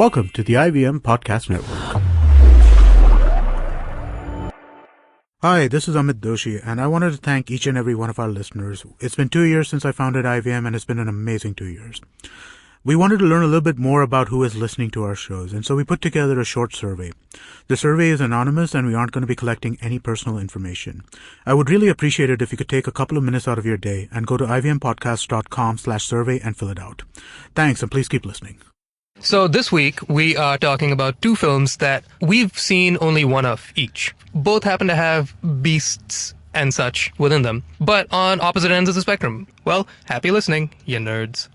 Welcome to the IVM Podcast Network. Hi, this is Amit Doshi, and I wanted to thank each and every one of our listeners. It's been 2 years since I founded IVM, and it's been an amazing 2 years. We wanted to learn a little bit more about who is listening to our shows, and so we put together a short survey. The survey is anonymous, and we aren't going to be collecting any personal information. I would really appreciate it if you could take a couple of minutes out of your day and go to ivmpodcast.com/survey and fill it out. Thanks, and please keep listening. So this week, we are talking about two films that we've seen only one of each. Both happen to have beasts and such within them, but on opposite ends of the spectrum. Well, happy listening, you nerds.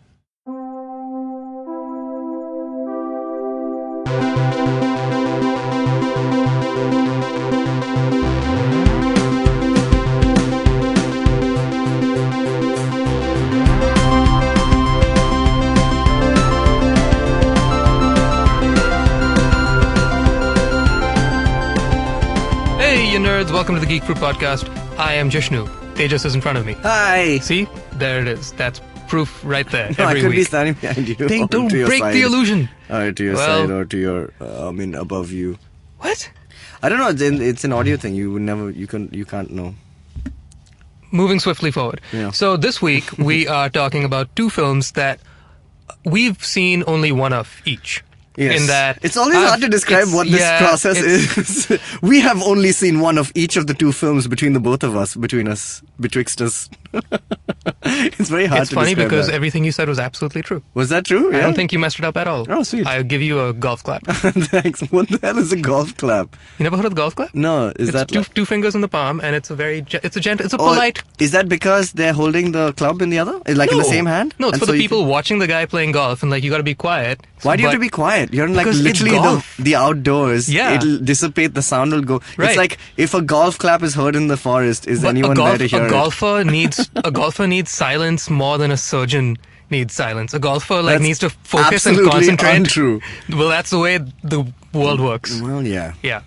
Nerds, welcome to the Geek Podcast. I am Jishnu. Tejas is in front of me. Hi. See? There it is. That's proof right there. No, every I could week. be standing behind you. Don't break the illusion. To your side or to your, above you. What? I don't know. It's an audio thing. You would never. You can't know. Moving swiftly forward. Yeah. So this week we are talking about two films that we've seen only one of each. Yes. In that it's always hard to describe what this process is. We have only seen one of each of the two films between the both of us, betwixt us. It's very hard to describe. It's funny because that. everything you said was absolutely true. Was that true? I Yeah? don't think you messed it up at all. Oh, sweet. I'll give you a golf clap. Thanks. What the hell is a golf clap? You never heard of the golf clap? No, It's that two fingers in the palm, and it's a polite. Is that because they're holding the club in the other, like in the same hand? No, it's And for so the you people watching the guy playing golf, and you got to be quiet. Why do you have to be quiet? You're in Because it's literally golf. the outdoors. Yeah. It'll dissipate. The sound will go. Right. It's like if a golf clap is heard in the forest, is But anyone there to hear a golfer needs silence more than a surgeon needs silence. A golfer That's needs to focus and absolutely concentrate. untrue. Well, that's the way the world works. Well, yeah. Yeah,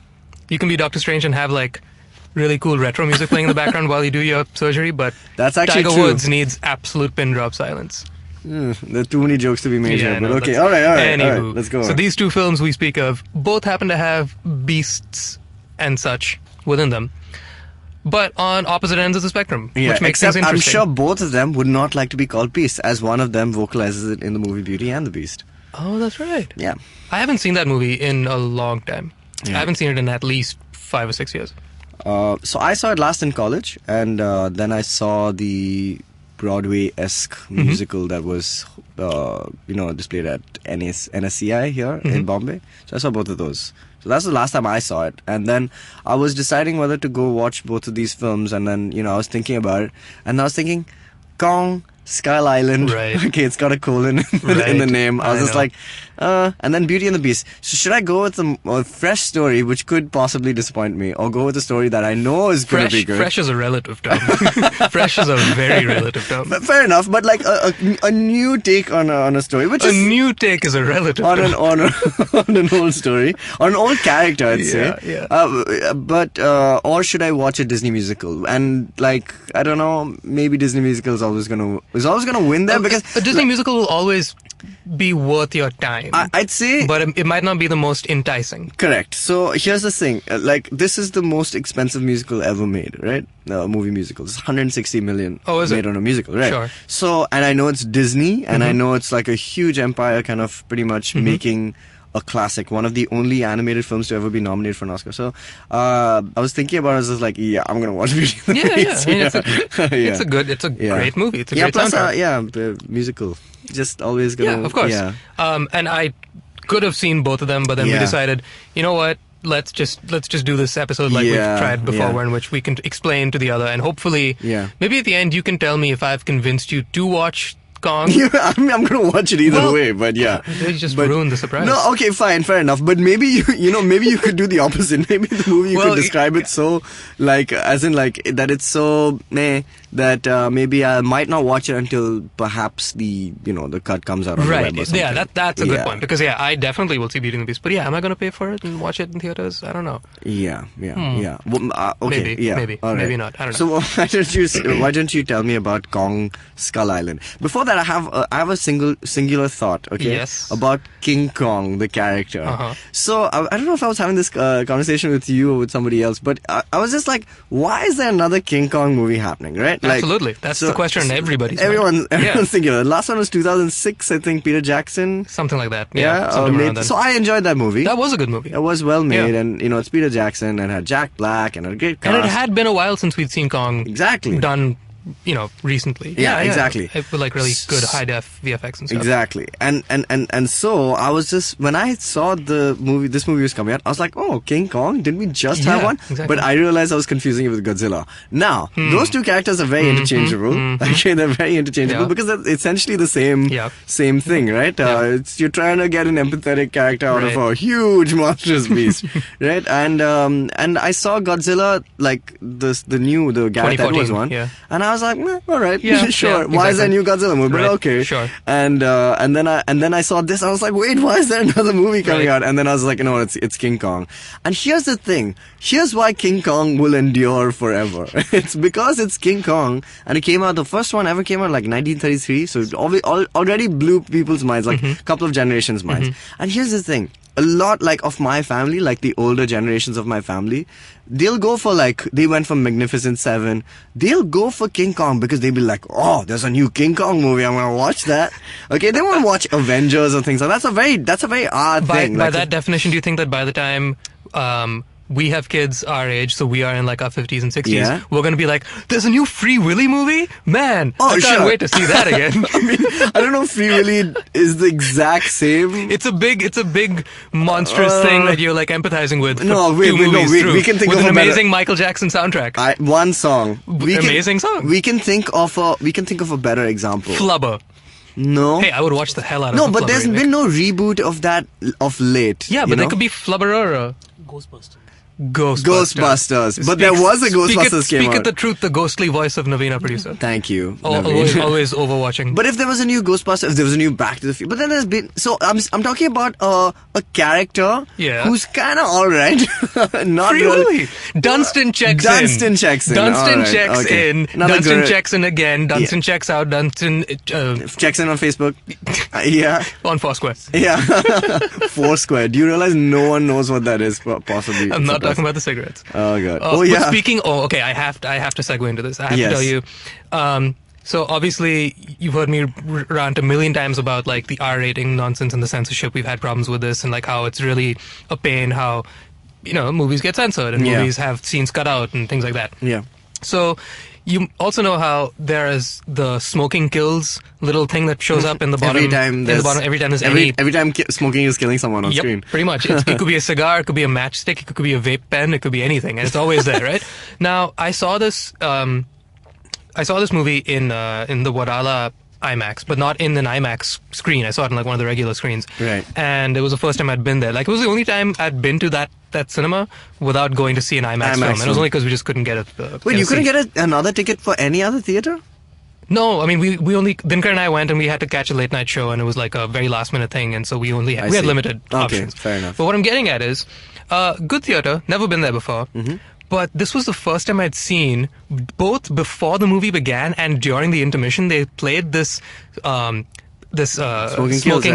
you can be Doctor Strange and have really cool retro music playing in the background while you do your surgery, but That's actually Tiger true. Woods needs absolute pin drop silence. There are too many jokes to be made here, but no, okay. that's- All right. Anywho, Let's go. So these two films we speak of both happen to have beasts and such within them, but on opposite ends of the spectrum, which makes things except I'm interesting. sure both of them would not like to be called beasts, as one of them vocalizes it in the movie Beauty and the Beast. Oh, that's right. Yeah. I haven't seen that movie in a long time. Yeah. I haven't seen it in at least 5 or 6 years. So I saw it last in college, and then I saw the Broadway-esque musical that was, displayed at NSCI here in Bombay. So I saw both of those. So that's the last time I saw it. And then I was deciding whether to go watch both of these films, and then, I was thinking about it, and I was thinking, Kong, Skull Island. Right. Okay, it's got a colon in the name. I was just like, and then Beauty and the Beast. So should I go with a fresh story, which could possibly disappoint me, or go with a story that I know is going to be good? Fresh is a relative term. Fresh is a very relative term. But fair enough, but like a new take on a story, which A is new take is a relative on term. on an old story, on an old character, I'd say. Yeah. Or should I watch a Disney musical? And I don't know, maybe Disney musical is always gonna win there because a Disney musical will always be worth your time. I'd say, but it might not be the most enticing. Correct. So here's the thing: this is the most expensive musical ever made, right? Movie musical. It's 160 million made on a musical, right? Sure. So, and I know it's Disney, and I know it's like a huge empire, kind of pretty much making a classic, one of the only animated films to ever be nominated for an Oscar. So, I was thinking about it. I was just like, I'm gonna watch Beauty and the Beast. I mean, it's a great movie. It's a great plus, soundtrack. the musical. Just always gonna. Yeah, of course. Yeah. And I could have seen both of them, but then we decided, you know what? Let's just do this episode like we've tried before, in which we can explain to the other, and hopefully, maybe at the end you can tell me if I've convinced you to watch Kong. I'm gonna watch it either way, but yeah. They just ruined the surprise. No, okay, fine, fair enough. But maybe maybe you could do the opposite. Maybe the movie you could describe it so, as in that it's so meh that maybe I might not watch it until perhaps the cut comes out on the web or something. Yeah, that's a good point, because I definitely will see Beauty and the Beast. But am I gonna pay for it and watch it in theaters? I don't know. Yeah. Well, okay, maybe all right. maybe not. I don't know. So why don't you tell me about Kong Skull Island? Before that I have a singular thought, okay? Yes. About King Kong, the character. So I don't know if I was having this conversation with you or with somebody else, but I was just like, why is there another King Kong movie happening, right? Absolutely. That's the question in everybody's mind. Everyone's thinking of it. The last one was 2006, I think, Peter Jackson. Something like that. Yeah. Something around then. So I enjoyed that movie. That was a good movie. It was well made, and it's Peter Jackson and had Jack Black and a great cast. And it had been a while since we'd seen Kong done, recently. Yeah, exactly. With like really good high def VFX and stuff. Exactly. And so I was just, when I saw this movie was coming out, I was like, oh, King Kong, didn't we just have one? Exactly. But I realized I was confusing it with Godzilla. Now, those two characters are very interchangeable. Okay, they're very interchangeable because they're essentially the same thing, right? You're trying to get an empathetic character out of a huge monstrous beast, right? And I saw Godzilla, like the Gareth Edwards one, and I was like, all right, sure. Why is there a new Godzilla movie? But okay, sure. And then I saw this. I was like, wait, why is there another movie coming out? And then I was like, it's King Kong. And here's the thing. Here's why King Kong will endure forever. It's because it's King Kong, and it came out. The first one ever came out like 1933, so it already blew people's minds, like a couple of generations' minds. And here's the thing. A lot of my family, like the older generations of my family, they'll go for they went for Magnificent Seven. They'll go for King Kong because they'll be like, oh, there's a new King Kong movie. I'm gonna watch that. Okay, they won't watch Avengers or things like that. That's a very odd thing. By that definition, do you think that by the time we have kids our age, so we are in like our 50s and 60s, we're going to be like, there's a new Free Willy movie? Man, I can't wait to see that again. I mean, I don't know if Free Willy is the exact same. It's a big monstrous thing that you're like empathizing with. We can think with of an amazing Michael Jackson soundtrack. One song. Amazing song. We can think of a better example. Flubber. No. Hey, I would watch the hell out of No, but there's been no reboot of that of late. Yeah, but there could be Flubberera. Ghostbusters. But there was a Ghostbusters came out. Speak at the truth, the ghostly voice of Navina, producer. Thank you. Always overwatching. But if there was a new Ghostbusters, if there was a new Back to the Future, but then there's been, so I'm talking about a character who's kind of alright. Not really. Dunstan checks in. Dunstan checks in. Dunstan checks in. Dunstan checks in again. Dunstan checks out. Dunstan checks in on Facebook. Yeah. On Foursquare. Yeah. Foursquare. Do you realize no one knows what that is? Possibly. I'm not talking about the cigarettes. Oh god. Okay. I have to segue into this. I have to tell you. So obviously you've heard me rant a million times about like the R rating nonsense and the censorship. We've had problems with this and like how it's really a pain how movies get censored and movies have scenes cut out and things like that. Yeah. So you also know how there is the smoking kills little thing that shows up in the bottom. Every time smoking is killing someone on screen. Pretty much. It could be a cigar, it could be a matchstick, it could be a vape pen, it could be anything, and it's always there, right? Now, I saw this movie in the Wadala IMAX, but not in an IMAX screen. I saw it in like one of the regular screens. Right. And it was the first time I'd been there. Like it was the only time I'd been to that cinema without going to see an IMAX film. And it was only because we just couldn't get it. Wait, you couldn't get another ticket for any other theater? No, I mean we only Dinkar and I went and we had to catch a late night show and it was like a very last minute thing and so we had limited options. Okay, fair enough. But what I'm getting at is good theater, never been there before. Mm-hmm. But this was the first time I'd seen, both before the movie began and during the intermission, they played this Smoking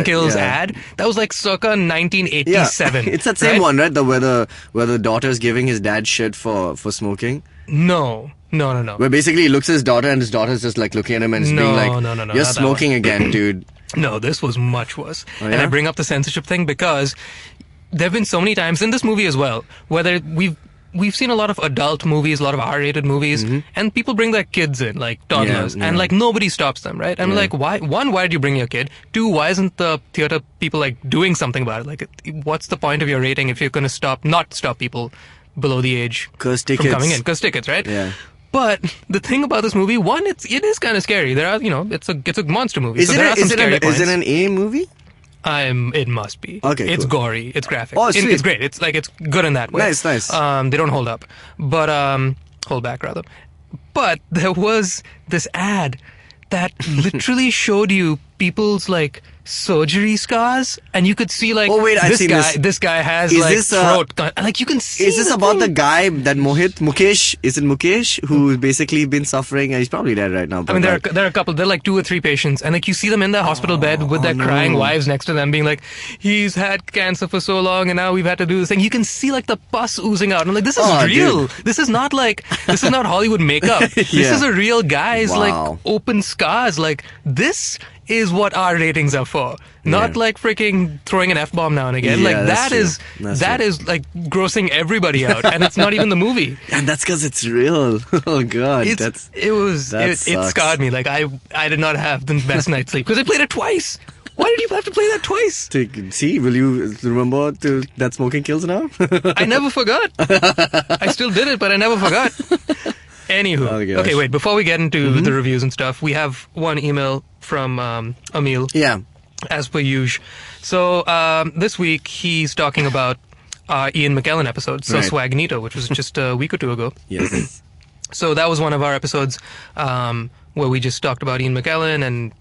Kills ad that was like circa 1987. It's that same one, right? Where the daughter's giving his dad shit for smoking. No. Where basically he looks at his daughter and his daughter's just like looking at him and being like, no, you're smoking again, dude. No, this was much worse. Oh, yeah? And I bring up the censorship thing because there have been so many times in this movie as well, whether we've seen a lot of adult movies, a lot of R-rated movies, and people bring their kids in, like toddlers, and like nobody stops them, right? And like, why? One, why did you bring your kid? Two, why isn't the theater people like doing something about it? Like, what's the point of your rating if you're going to not stop people below the age from coming in? Because tickets, right? Yeah. But the thing about this movie, one, it is kind of scary. There are, it's a monster movie. Is it an A movie? It must be. Okay, it's cool. gory. It's graphic. Oh, sweet. It's great. It's good in that way. Nice. They don't hold up, but hold back rather. But there was this ad that literally showed you people's like surgery scars, and you could see like this guy has throat like you can see. Is this about the guy that Mukesh? Is it Mukesh who's basically been suffering and he's probably dead right now? I mean, there are a couple. There are like 2 or 3 patients, and like you see them in their hospital bed with their crying wives next to them, being like, "He's had cancer for so long, and now we've had to do this thing." You can see like the pus oozing out. And I'm like, this is real. Dude. This is not Hollywood makeup. This is a real guy's like open scars. Like this is what our ratings are for, not like freaking throwing an F-bomb now and again. Like that is like grossing everybody out, and it's not even the movie. And that's because it's real. Oh god, it scarred me. Like I did not have the best night's sleep because I played it twice. Why did you have to play that twice? See, will you remember that smoking kills now? I never forgot. I still did it, but I never forgot. Anywho, okay, wait. Before we get into the reviews and stuff, we have one email from Emil. Yeah. As per usual. So this week he's talking about our Ian McKellen episode, So Swagnito, which was just a week or 2 ago. Yes. So that was one of our episodes where we just talked about Ian McKellen and,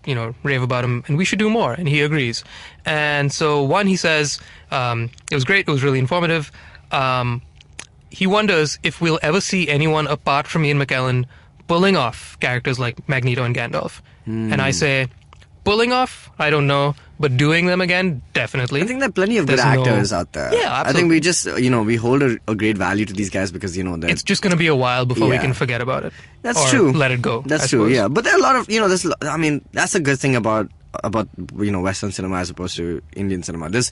rave about him, and we should do more, and he agrees. And so he says, it was great, it was really informative. He wonders if we'll ever see anyone apart from Ian McKellen pulling off characters like Magneto and Gandalf. And I say, pulling off, I don't know, but doing them again, definitely. I think there are plenty of good actors out there. Yeah, absolutely. I think we just, we hold a great value to these guys because, it's just going to be a while before we can forget about it. That's true. Let it go. That's true, yeah. But there are a lot of, that's a good thing about Western cinema as opposed to Indian cinema. There's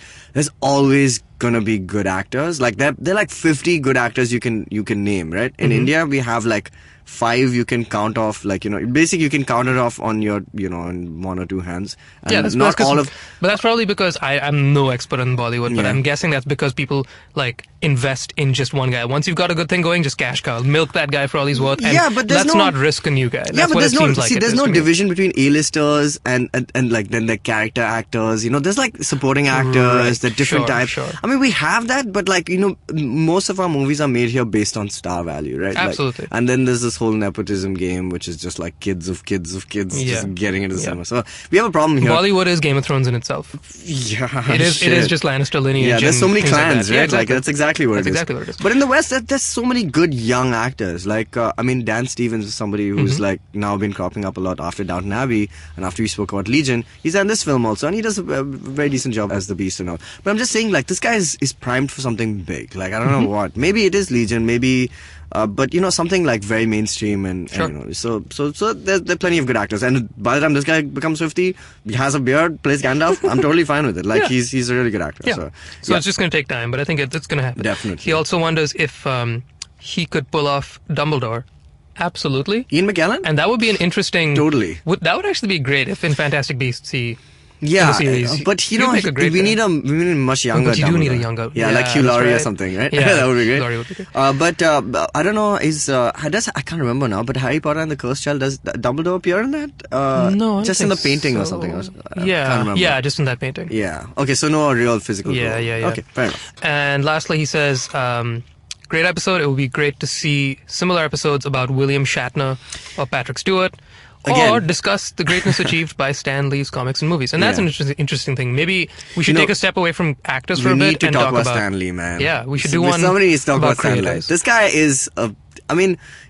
always gonna be good actors. Like there are like 50 good actors you can name, right? In India we have like 5 you can count off, like basically you can count it off on your in 1 or 2 hands. And but that's probably because I'm no expert in Bollywood, but I'm guessing that's because people like invest in just one guy. Once you've got a good thing going, just cash cow, milk that guy for all he's worth. And but let's not risk a new guy. That's what it seems like. There's no division between A-listers and like then the character actors. There's like supporting actors, the different types. Sure. I mean, we have that, but like most of our movies are made here based on star value, right? Absolutely. And then there's this whole nepotism game, which is just like kids of kids just getting into the cinema. So we have a problem here. Bollywood is Game of Thrones in itself. Yeah, it is just Lannister lineage. Yeah, there's so many clans, like right? Like that's exactly what it is. Exactly what it is. But in the West, there's so many good young actors. Like Dan Stevens is somebody who's like now been cropping up a lot after Downton Abbey and after we spoke about Legion. He's in this film also, and he does a very decent job as the Beast and all. But I'm just saying, like, this guy is primed for something big. Like, I don't know what. Maybe it is Legion, maybe. But something like very mainstream and so there's plenty of good actors, and by the time this guy becomes 50, he has a beard, plays Gandalf, I'm totally fine with it. Like he's a really good actor. Yeah. So it's just going to take time, but I think it's going to happen. Definitely. He also wonders if he could pull off Dumbledore. Absolutely. Ian McKellen? And that would be an interesting. Totally. That would actually be great if in Fantastic Beasts he. Yeah, but we need a much younger. But you do need a younger. Yeah, like Hugh Laurie or something, right? Yeah, that would be great. Laurie would be great. But I don't know. I can't remember now. But Harry Potter and the Cursed Child, does Dumbledore appear in that? No, just in the painting or something. I can't remember. Yeah, just in that painting. Yeah. Okay, so no real physical. Yeah. Okay, fair enough. And lastly, he says, great episode. It would be great to see similar episodes about William Shatner or Patrick Stewart. Again. Or discuss the greatness achieved by Stan Lee's comics and movies. And that's an interesting thing. Maybe we should take a step away from actors for a bit and talk about Stan Lee, man. Yeah, we should do one. Somebody needs to talk about Stan Lee. creators. This guy is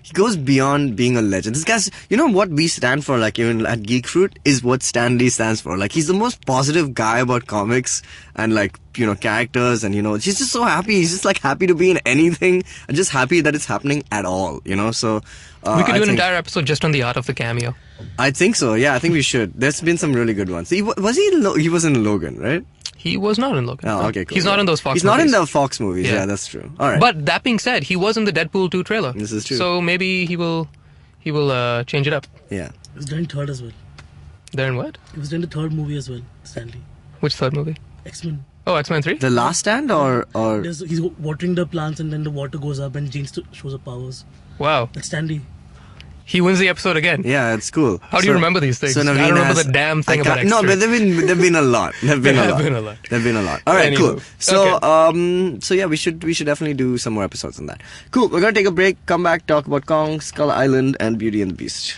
he goes beyond being a legend. This guy's, what we stand for, like even at Geek Fruit, is what Stan Lee stands for. Like, he's the most positive guy about comics and like, characters, and he's just so happy. He's just like happy to be in anything and just happy that it's happening at all, so. We could do an entire episode just on the art of the cameo. I think so, yeah, I think we should. There's been some really good ones. He was in Logan, right? He was not in Logan. Oh, okay, cool. He's not in those Fox movies. He's not in the Fox movies, yeah, that's true. All right. But that being said, he was in the Deadpool 2 trailer. This is true. So maybe he will change it up. Yeah. He was doing third as well. They're in what? He was doing the third movie as well, Stanley. Which third movie? X-Men. Oh, X-Men 3? The Last Stand or... He's watering the plants and then the water goes up and Jean shows her powers. Wow. That's Stanley. He wins the episode again. Yeah, it's cool. How do you remember these things? So I don't remember the damn thing about X-Men. No, but there've been a lot. There've been a lot. All right, cool. So, so yeah, we should definitely do some more episodes on that. Cool. We're gonna take a break. Come back, talk about Kong, Skull Island, and Beauty and the Beast.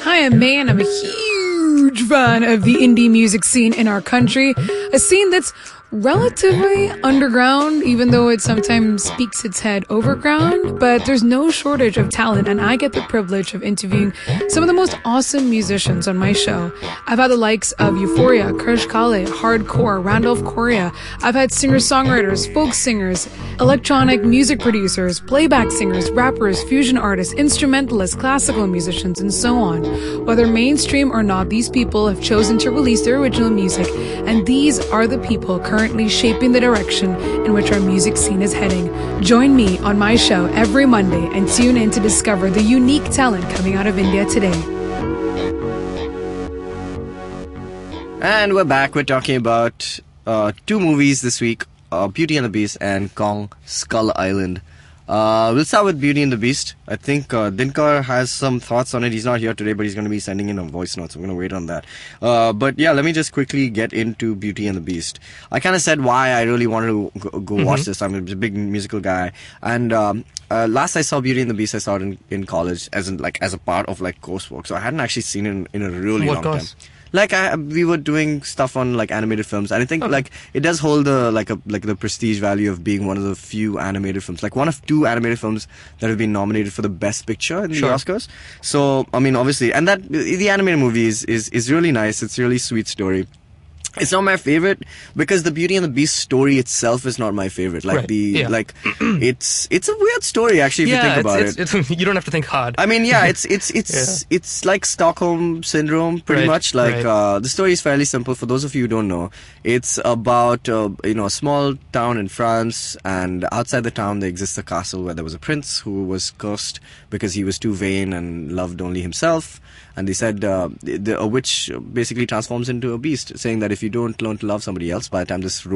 Hi, I'm May, and I'm a huge huge fan of the indie music scene in our country, a scene that's relatively underground, even though it sometimes speaks its head overground, but there's no shortage of talent, and I get the privilege of interviewing some of the most awesome musicians on my show. I've had the likes of Euphoria, Krish Kale, Hardcore, Randolph Correa. I've had singer-songwriters, folk singers, electronic music producers, playback singers, rappers, fusion artists, instrumentalists, classical musicians, and so on. Whether mainstream or not, these people have chosen to release their original music, and these are the people currently shaping the direction in which our music scene is heading. Join me on my show every Monday and tune in to discover the unique talent coming out of India today. And we're back. We're talking about two movies this week, Beauty and the Beast and Kong Skull Island. We'll start with Beauty and the Beast. I think Dinkar has some thoughts on it. He's not here today, but he's going to be sending in a voice note, so I'm going to wait on that. But yeah, let me just quickly get into Beauty and the Beast. I kind of said why I really wanted to go watch this. I'm a big musical guy. And last I saw Beauty and the Beast, I saw it in college as a part of coursework. So I hadn't actually seen it in a really long time. We were doing stuff on animated films, and I think it does hold the prestige value of being one of the few animated films, one of two animated films that have been nominated for the Best Picture in the Oscars. So I mean, obviously, and that the animated movie is really nice. It's a really sweet story. It's not my favorite because the Beauty and the Beast story itself is not my favorite. It's a weird story actually if you think about it. You don't have to think hard. I mean, yeah, it's like Stockholm Syndrome pretty much. The story is fairly simple. For those of you who don't know, it's about a small town in France, and outside the town there exists a castle where there was a prince who was cursed because he was too vain and loved only himself. And they said a witch basically transforms into a beast, saying that if you don't learn to love somebody else, by the time this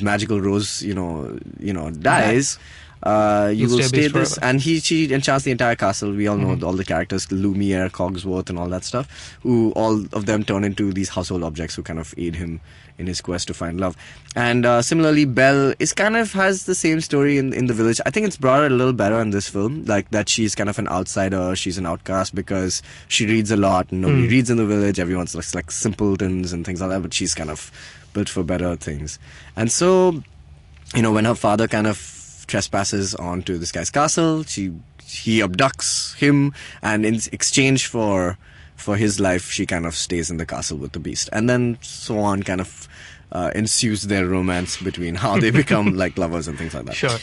magical rose, dies, you will stay this. And she enchants the entire castle. We all know all the characters, Lumiere, Cogsworth, and all that stuff, who all of them turn into these household objects who kind of aid him in his quest to find love. And similarly, Belle has the same story in the village. I think it's brought out a little better in this film, that she's kind of an outsider, she's an outcast because she reads a lot and nobody reads in the village. Everyone's like simpletons and things like that, but she's kind of built for better things. And so, when her father kind of trespasses onto this guy's castle, he abducts him, and in exchange for his life, she kind of stays in the castle with the beast. And then so on kind of ensues their romance between how they become lovers and things like that. Sure.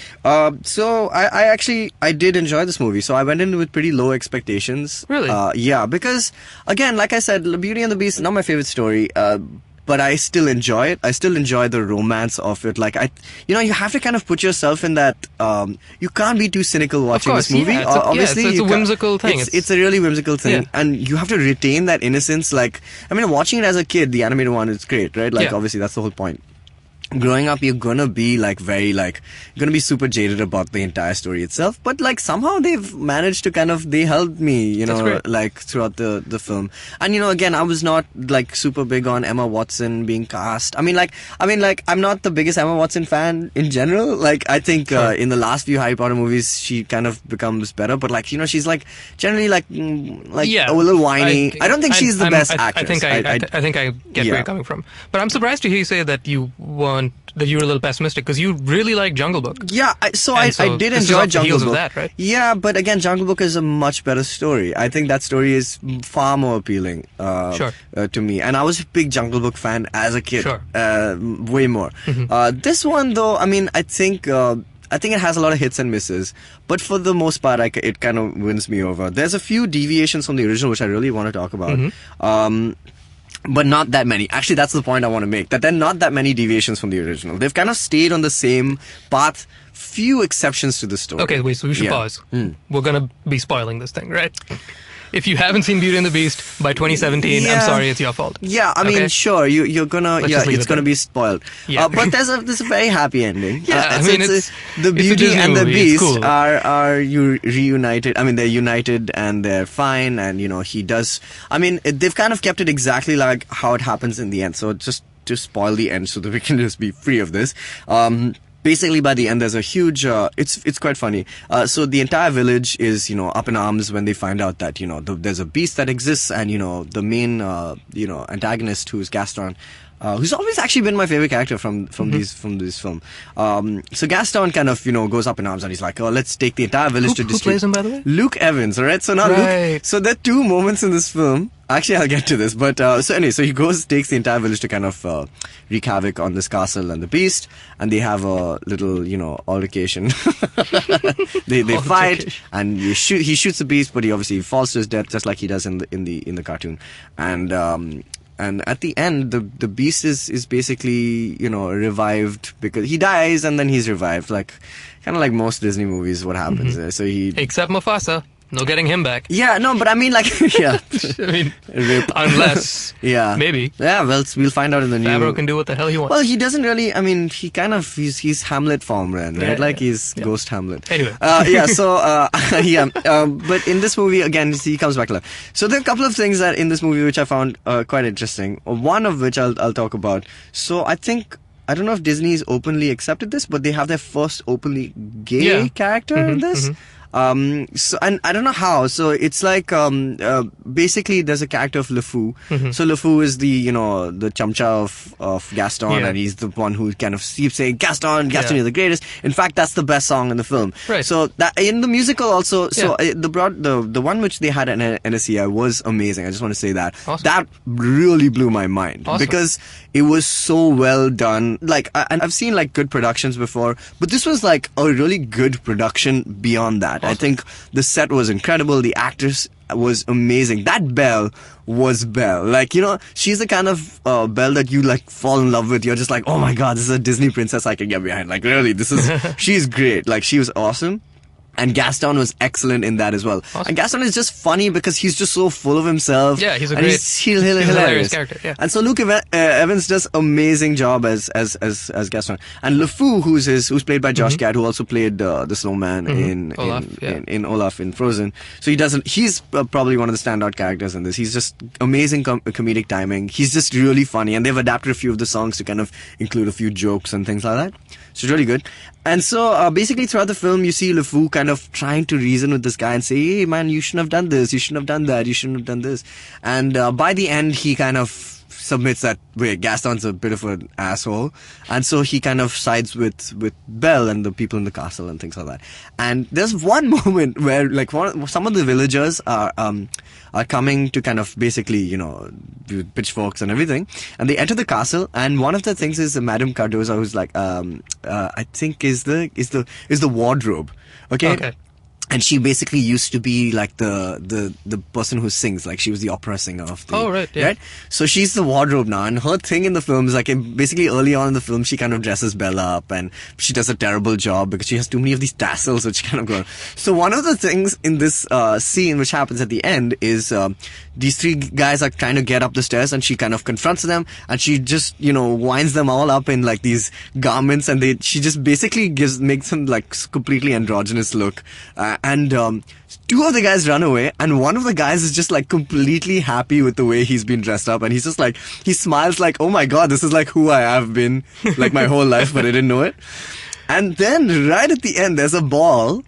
So I did enjoy this movie. So I went in with pretty low expectations. Really? Yeah, because again, like I said, Beauty and the Beast, not my favorite story. But I still enjoy it. I still enjoy the romance of it. You have to kind of put yourself in that. You can't be too cynical watching this movie. Yeah, obviously, it's a whimsical thing. It's a really whimsical thing, and you have to retain that innocence. Watching it as a kid, the animated one is great, right? Obviously, that's the whole point. Growing up, you're gonna be gonna be super jaded about the entire story itself, but somehow they've managed to they held me, throughout the film. And again, I was not super big on Emma Watson being cast. I'm not the biggest Emma Watson fan in general. I think in the last few Harry Potter movies she kind of becomes better, but she's generally a little whiny. I don't think she's the best actress. I think I get where you're coming from, but I'm surprised to hear you say that you were a little pessimistic because you really like Jungle Book. Yeah, I did enjoy Jungle Book. Of that, right? Yeah, but again, Jungle Book is a much better story. I think that story is far more appealing to me. And I was a big Jungle Book fan as a kid. Sure. Way more. This one, though, I think it has a lot of hits and misses, but for the most part, it kind of wins me over. There's a few deviations from the original which I really want to talk about. But not that many. Actually, that's the point I want to make. That there are not that many deviations from the original. They've kind of stayed on the same path. Few exceptions to the story. Okay, wait, so we should pause. We're going to be spoiling this thing, right? If you haven't seen Beauty and the Beast by 2017, I'm sorry, it's your fault. Yeah, I mean, sure, you're gonna, it's gonna be spoiled. Yeah. But there's a very happy ending. Yeah, the Beauty and the Beast are reunited. I mean, they're united and they're fine. And he does. I mean, they've kind of kept it exactly like how it happens in the end. So just to spoil the end, so that we can just be free of this. basically by the end there's a huge it's quite funny. So the entire village is up in arms when they find out that there's a beast that exists, and the main antagonist, who's Gaston, who's always actually been my favorite character from this film. So Gaston kind of goes up in arms, and he's like, oh, let's take the entire village to destroy. Who plays him, by the way? Luke Evans. All right, so now Luke, so there are two moments in this film. Actually, I'll get to this, but so anyway, so he takes the entire village to kind of wreak havoc on this castle and the beast, and they have a little altercation. they fight, and he shoots the beast, but he obviously falls to his death, just like he does in the cartoon, and at the end, the beast is basically revived, because he dies and then he's revived, like kind of like most Disney movies. What happens? So except Mufasa. No getting him back. Yeah, no, but I mean, like, yeah. I mean, unless, yeah, maybe. Yeah, well, we'll find out in the new. Favreau can do what the hell he wants. Well, he doesn't really. I mean, he kind of he's Hamlet form, right? Yeah, like he's Ghost Hamlet. Anyway. Yeah. So but in this movie again, he comes back to life. So there are a couple of things that in this movie which I found quite interesting. One of which I'll talk about. So I don't know if Disney's openly accepted this, but they have their first openly gay character in this. So, and I don't know how. So it's like, basically there's a character of LeFou. So LeFou is the chamcha of Gaston, and he's the one who kind of keeps saying, Gaston, you're the greatest. In fact, that's the best song in the film. Right. So that in the musical also, so the one which they had at NSCI was amazing. I just want to say that. Awesome. That really blew my mind. Awesome. Because it was so well done. Like, and I've seen like good productions before, but this was like a really good production beyond that. Awesome. I think the set was incredible. The actress was amazing. That Belle was Belle. Like, she's the kind of Belle that you like fall in love with. You're just like, oh my god, this is a Disney princess I can get behind. Like, really, she's great. Like, she was awesome. And Gaston was excellent in that as well. Awesome. And Gaston is just funny because he's just so full of himself. Yeah, he's he's hilarious character. Yeah. And so Luke Evans does amazing job as Gaston. And LeFou, who's played by Josh Gad, who also played the snowman in Olaf in Frozen. So he's probably one of the standout characters in this. He's just amazing comedic timing. He's just really funny, and they've adapted a few of the songs to kind of include a few jokes and things like that. So it's really good. And so basically throughout the film, you see LeFou kind of trying to reason with this guy and say, hey man, you shouldn't have done this, you shouldn't have done that, you shouldn't have done this. And by the end, he kind of submits that, wait, Gaston's a bit of an asshole. And so he kind of sides with Belle and the people in the castle and things like that. And there's one moment where like some of the villagers are coming to kind of basically, with pitchforks and everything. And they enter the castle, and one of the things is Madame Cardoza, who's like, I think is the wardrobe. Okay. And she basically used to be like the person who sings, like she was the opera singer of the... Oh, right, yeah. Right? So she's the wardrobe now, and her thing in the film is like, basically early on in the film, she kind of dresses Bella up, and she does a terrible job because she has too many of these tassels which kind of go... So one of the things in this scene which happens at the end is these three guys are trying to get up the stairs, and she kind of confronts them, and she just, winds them all up in like these garments, and she just basically makes them like completely androgynous look. And two of the guys run away, and one of the guys is just like completely happy with the way he's been dressed up, and he's just like, he smiles like, oh my god, this is like who I have been like my whole life, but I didn't know it. And then right at the end, there's a ball.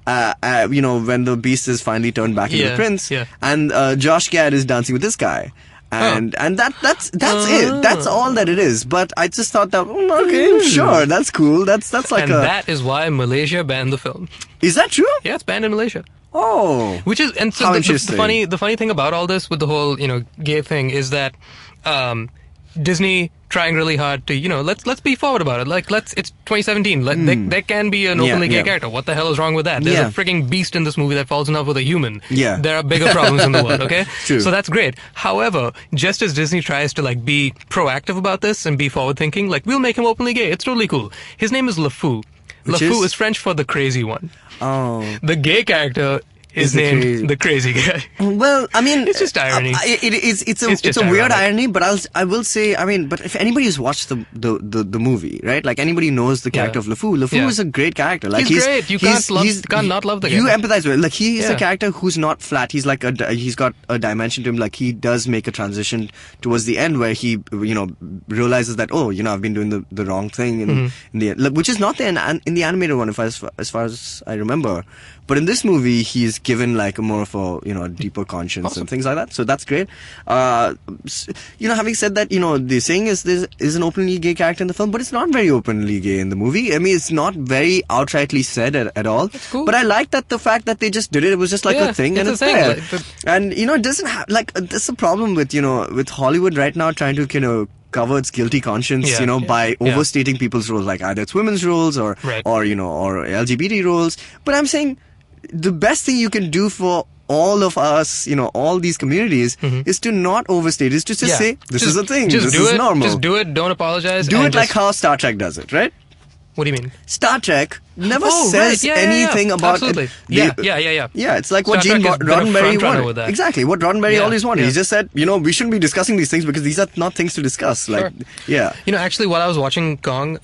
When the beast is finally turned back into the prince, and Josh Gad is dancing with this guy. And that's it. That's all that it is. But I just thought that okay, sure, that's cool. That's like that is why Malaysia banned the film. Is that true? Yeah, it's banned in Malaysia. Oh, which is so the funny thing about all this with the whole gay thing is that Disney trying really hard to let's be forward about it. Like it's 2017. There can be an openly gay character. What the hell is wrong with that? There's a freaking beast in this movie that falls in love with a human. Yeah, there are bigger problems in the world. Okay, true. So that's great. However, just as Disney tries to like be proactive about this and be forward thinking, like we'll make him openly gay. It's totally cool. His name is LeFou. LeFou is French for the crazy one. Oh, the gay character is named the crazy guy. Well, I mean, it's just irony. It's a weird irony, but I will say, I mean, but if anybody has watched the movie, right? Like anybody knows the character of LeFou. LeFou is a great character. Like he's great. You can't not love the guy. You empathize with it. Like he is a character who's not flat. He's like he's got a dimension to him. Like he does make a transition towards the end where he, realizes that, I've been doing the wrong thing in the end, which is not in the animated one, as far as I remember. But in this movie, he's given like more of a deeper conscience and things like that. So that's great. Having said that, the saying is there is an openly gay character in the film, but it's not very openly gay in the movie. I mean, it's not very outrightly said at all. That's cool. But I like that the fact that they just did it. It was just like a thing, and it's there. And it doesn't have that's the problem with with Hollywood right now trying to cover its guilty conscience, by overstating people's roles, like either it's women's roles or LGBT roles. But I'm saying the best thing you can do for all of us, all these communities, is to not overstate. Is to just say, this is a thing. This is normal. Just do it. Don't apologize. Do it like how Star Trek does it, right? What do you mean? Star Trek never says anything about Absolutely. it. Yeah, it's like what Gene Roddenberry wanted. Exactly. What Roddenberry always wanted. He just said, we shouldn't be discussing these things because these are not things to discuss. Sure. Actually, while I was watching Kong,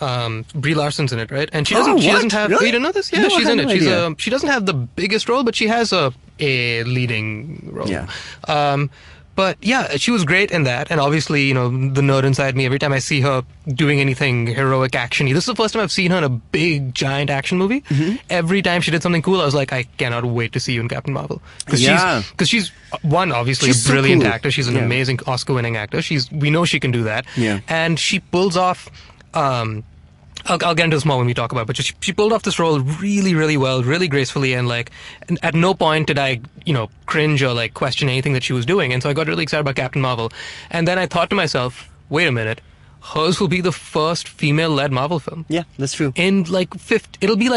Brie Larson's in it, right? And she doesn't have. Really? You didn't know this? Yeah, she's in it. She doesn't have the biggest role, but she has a leading role. Yeah. But yeah, she was great in that. And obviously, the nerd inside me, every time I see her doing anything heroic action-y, this is the first time I've seen her in a big, giant action movie. Every time she did something cool, I was like, I cannot wait to see you in Captain Marvel. Because she's one, obviously, a brilliant actor. She's an amazing Oscar-winning actor. We know she can do that. Yeah. And she pulls off... I'll get into this more when we talk about it, but she pulled off this role really, really well, really gracefully, and at no point did I, cringe or question anything that she was doing. And so I got really excited about Captain Marvel. And then I thought to myself, wait a minute, hers will be the first female-led Marvel film. Yeah, that's true. In it'll be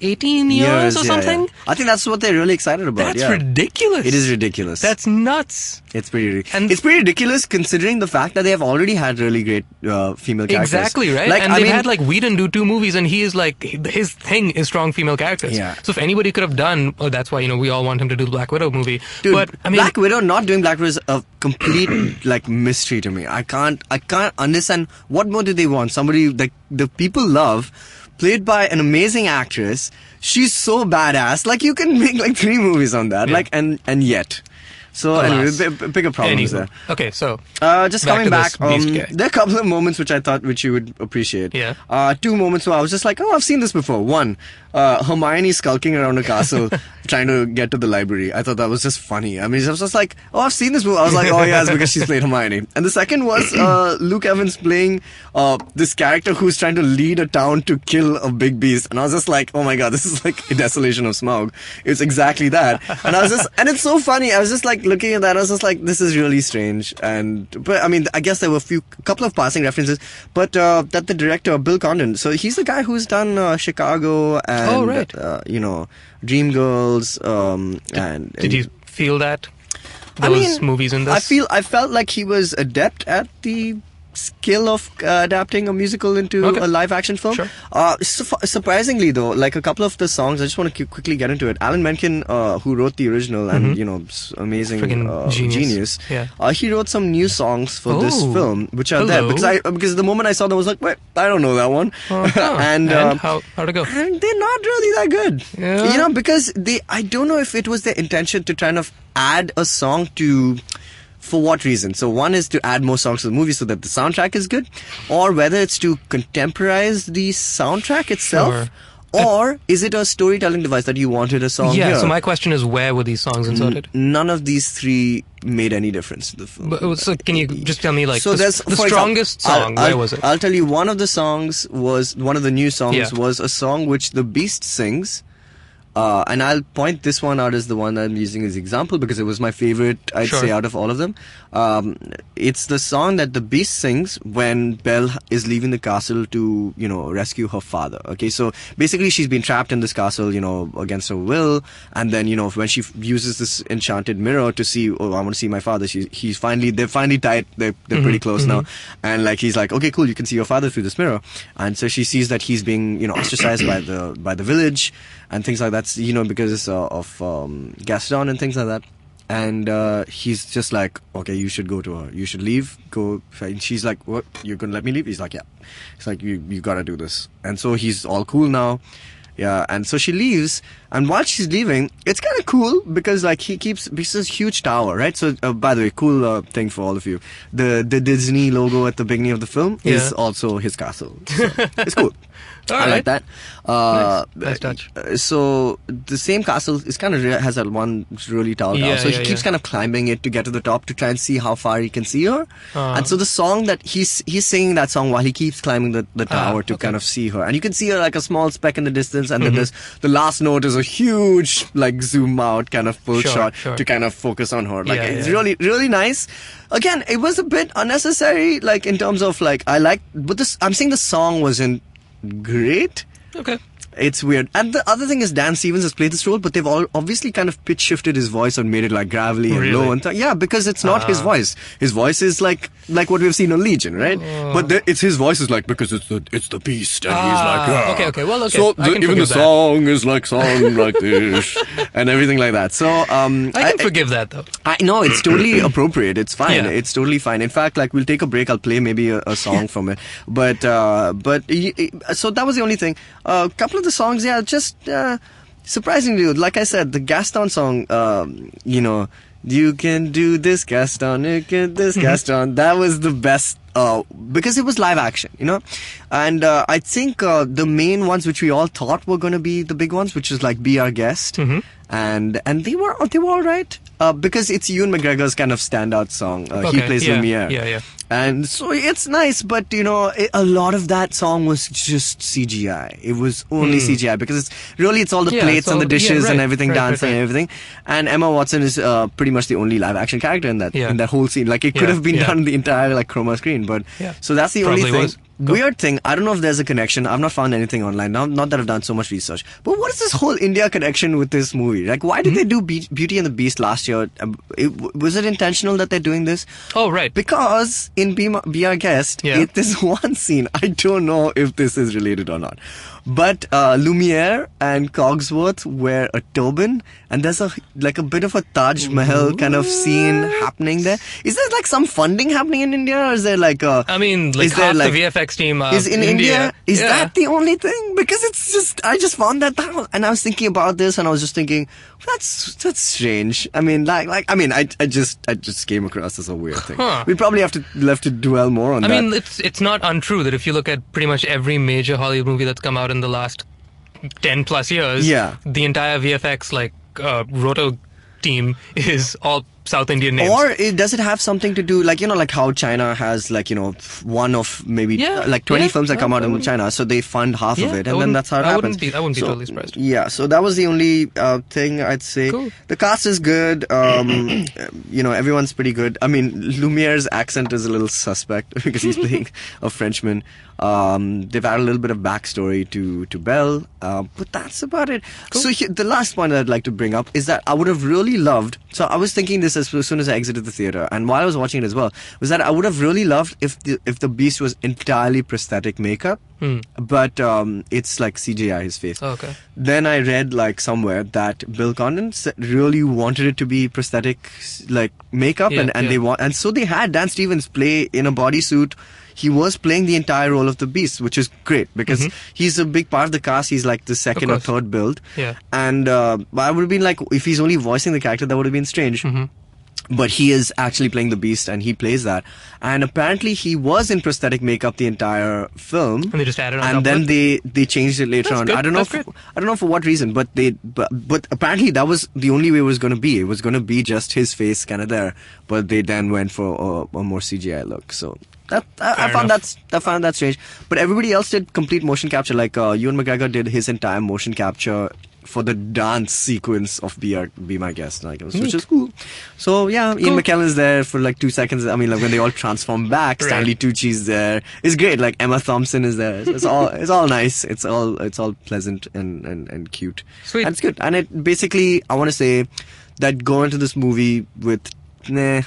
18 years or something. Yeah. I think that's what they're really excited about. That's ridiculous. It is ridiculous. That's nuts. It's pretty ridiculous considering the fact that they have already had really great female characters. Exactly, right? And they've had Whedon do 2 movies, and he is his thing is strong female characters. Yeah. So if anybody could have done, that's why we all want him to do the Black Widow movie. Dude, but Black Widow not doing Black Widow is a complete mystery to me. I can't understand what more do they want. Somebody the people love, played by an amazing actress. She's so badass. You can make 3 movies on that. Yeah. And yet. So anyway, bigger problems there. Okay, so just coming back, there are a couple of moments which you would appreciate. Yeah. 2 moments where I was just like, I've seen this before. One, Hermione skulking around a castle trying to get to the library. I thought that was just funny. I mean, I was just like, I've seen this before. I was like, it's because she's played Hermione. And the second was Luke Evans playing this character who's trying to lead a town to kill a big beast. And I was just like, oh my god, this is like a desolation of Smaug. It's exactly that. And and it's so funny. I was just looking at that. I was just like, this is really strange. But I mean, I guess there were a couple of passing references. But that the director, Bill Condon, so he's the guy who's done Chicago and Dreamgirls. Did you feel that those movies in this? I felt like he was adept at the skill of adapting a musical into a live action film. Sure. Surprisingly though, a couple of the songs, I just want to quickly get into it. Alan Menken, who wrote the original and amazing genius. Yeah. He wrote some new songs for this film, which are there because the moment I saw them I was like, wait, I don't know that one. and how'd it go? And they're not really that good. Yeah. Because I don't know if it was their intention to kind of add a song to. For what reason? So one is to add more songs to the movie so that the soundtrack is good, or whether it's to contemporize the soundtrack itself, or is it a storytelling device that you wanted a song here? So my question is, where were these songs inserted? None of these 3 made any difference to the film. So can you just tell me the strongest song? Where was it? I'll tell you, one of the new songs was a song which the Beast sings. And I'll point this one out as the one I'm using as example because it was my favorite, I'd say, out of all of them. It's the song that the Beast sings when Belle is leaving the castle to, rescue her father. Okay, so basically she's been trapped in this castle, against her will. And then, when she uses this enchanted mirror to see, I want to see my father, they're finally tied. They're pretty close now. And he's like, okay, cool, you can see your father through this mirror. And so she sees that he's being, ostracized by the village. and things like that. You know, because of Gaston and things like that. And he's just like, okay, you should go to her. You should leave. Go. And she's like, what? You're gonna let me leave? He's like, yeah. It's like you gotta do this. And so he's all cool now. Yeah, and so she leaves, and while she's leaving, it's kind of cool because like because this huge tower, right? So by the way, cool thing for all of you, the Disney logo at the beginning of the film is also his castle. So it's cool. I like that. Nice touch. So the same castle is kind of has that one really tall tower. So he keeps kind of climbing it to get to the top to try and see how far he can see her. And so the song that he's singing that song while he keeps climbing the tower to kind of see her, and you can see her like a small speck in the distance, and then the last note is a huge like zoom out kind of full shot to kind of focus on her. Like it's really really nice. Again, it was a bit unnecessary, like in terms of like but I'm saying the song wasn't great. Okay. It's weird. And the other thing is Dan Stevens has played this role, but they've all obviously kind of pitch shifted his voice and made it like gravelly and low. And yeah, because it's not his voice. His voice is like what we've seen on Legion, right? But it's his voice is like, because it's the beast, and he's like, okay. Well, okay. So even the song is like song like this and everything like that. So I can forgive that though. I know it's totally appropriate. It's fine. It's totally fine. In fact, like we'll take a break. I'll play maybe a song from it. But so that was the only thing. A couple of the songs, just surprisingly good. Like I said, the Gaston song, you can do this, Gaston, you can do this, Gaston. That was the best, because it was live action, and I think the main ones which we all thought were going to be the big ones, which is like Be Our Guest, and they were all right, because it's Ewan McGregor's kind of standout song. He plays Lumiere. Yeah. And so it's nice, but a lot of that song was just CGI. It was only CGI because it's all the plates and the dishes and everything dancing and everything. And Emma Watson is pretty much the only live action character in that whole scene. Like it could have been done the entire like chroma screen, but so that's the only thing. Weird thing, I don't know if there's a connection. I've not found anything online. Not that I've done so much research. But what is this whole India connection with this movie? Like, why did they do Beauty and the Beast last year? Was it intentional that they're doing this? Oh, right. Because in Be Our Guest, there's one scene. I don't know if this is related or not. But Lumiere and Cogsworth wear a turban, and there's a bit of a Taj Mahal kind of scene happening there. Is there like some funding happening in India, or is there like a? I mean, like half the VFX team is in India. Is that the only thing? Because it's just I just found that out, and I was thinking about this, and I was just thinking that's strange. I mean, I just came across as a weird thing. We probably have to dwell more on that. I mean, it's not untrue that if you look at pretty much every major Hollywood movie that's come out in the last 10 plus years, the entire VFX roto team is all South Indian names. Or does it have something to do, like how China has, one of maybe 20 films that come out in China, so they fund half of it, and then that's how it happens. I wouldn't be totally surprised. Yeah, so that was the only thing I'd say. Cool. The cast is good. Everyone's pretty good. I mean, Lumiere's accent is a little suspect because he's playing a Frenchman. They've added a little bit of backstory to Belle, but that's about it. Cool. So the last point I'd like to bring up is that I would have really loved. So I was thinking this as soon as I exited the theater, and while I was watching it as well, was that I would have really loved if the Beast was entirely prosthetic makeup, but it's like CGI his face. Oh, okay. Then I read somewhere that Bill Condon really wanted it to be prosthetic makeup, and so they had Dan Stevens play in a bodysuit. He was playing the entire role of the Beast, which is great because he's a big part of the cast. He's like the second or third build. Yeah. And I would have been like, if he's only voicing the character, that would have been strange. But he is actually playing the Beast, and he plays that. And apparently he was in prosthetic makeup the entire film. And they just added on and top then of it? they changed it later on. Good. I don't know for what reason, but but apparently that was the only way it was going to be. It was going to be just his face kind of there, but they then went for a more CGI look. So I found that strange. But everybody else did complete motion capture. Like Ewan McGregor did his entire motion capture for the dance sequence of Be My Guest, which is cool. So Ian McKellen is there for 2 seconds. I mean, when they all transform back, Stanley Tucci's there. It's great. Emma Thompson is there. It's all nice. It's all pleasant and cute. Sweet. And it's good. And it basically, I want to say that go into this movie with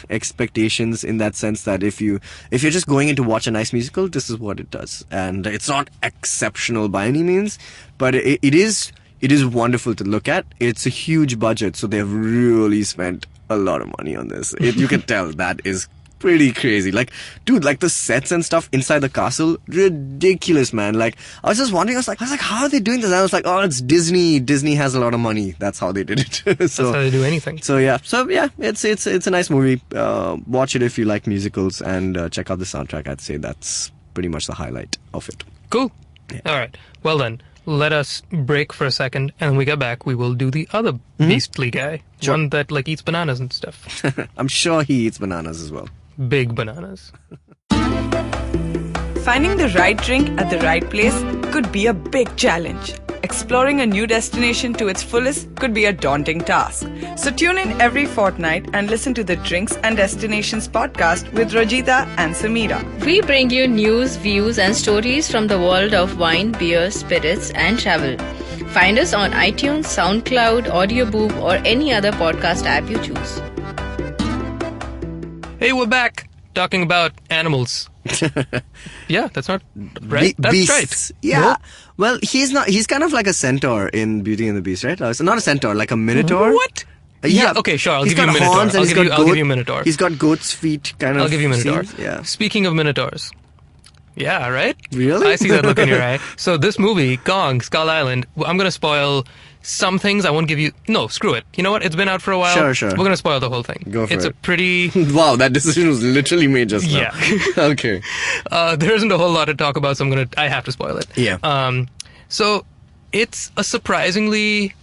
expectations, in that sense that if you're just going in to watch a nice musical, this is what it does. And it's not exceptional by any means, but it is It is wonderful to look at. It's a huge budget, so they've really spent a lot of money on this. You can tell that is pretty crazy. Like, dude, like the sets and stuff inside the castle, ridiculous, man. Like, I was just wondering, I was like, how are they doing this? And I was like, oh, it's Disney. Disney has a lot of money. That's how they did it. So, that's how they do anything. So yeah, it's a nice movie. Watch it if you like musicals, and check out the soundtrack. I'd say that's pretty much the highlight of it. Cool. Yeah. All right. Well then, let us break for a second, and when we get back, we will do the other beastly guy. Sure. One that like eats bananas and stuff. I'm sure he eats bananas as well. Big bananas. Finding the right drink at the right place could be a big challenge. Exploring a new destination to its fullest could be a daunting task. So tune in every fortnight and listen to the Drinks and Destinations podcast with Rajita and Samira. We bring you news, views, and stories from the world of wine, beer, spirits, and travel. Find us on iTunes, SoundCloud, Audioboom, or any other podcast app you choose. Hey, we're back talking about animals. Yeah, that's not right. That's beasts. right. Yeah. Nope. Well, he's not. He's kind of like a centaur in Beauty and the Beast, right? So not a centaur, like a minotaur. What? Yeah. Okay, sure. I'll He's give you got Minotaur. horns and I'll give you Minotaur. He's got goat's feet, kind of. I'll give you Minotaur. scenes. Yeah. Speaking of Minotaurs. Yeah, right? Really? I see that look in your eye. So this movie, Kong, Skull Island, I'm going to spoil some things. I won't give you... No, screw it. You know what? It's been out for a while. Sure. We're going to spoil the whole thing. Go for it. It's a pretty... Wow, that decision was literally made just now. Yeah. Okay. There isn't a whole lot to talk about, so I have to spoil it. Yeah. So it's a surprisingly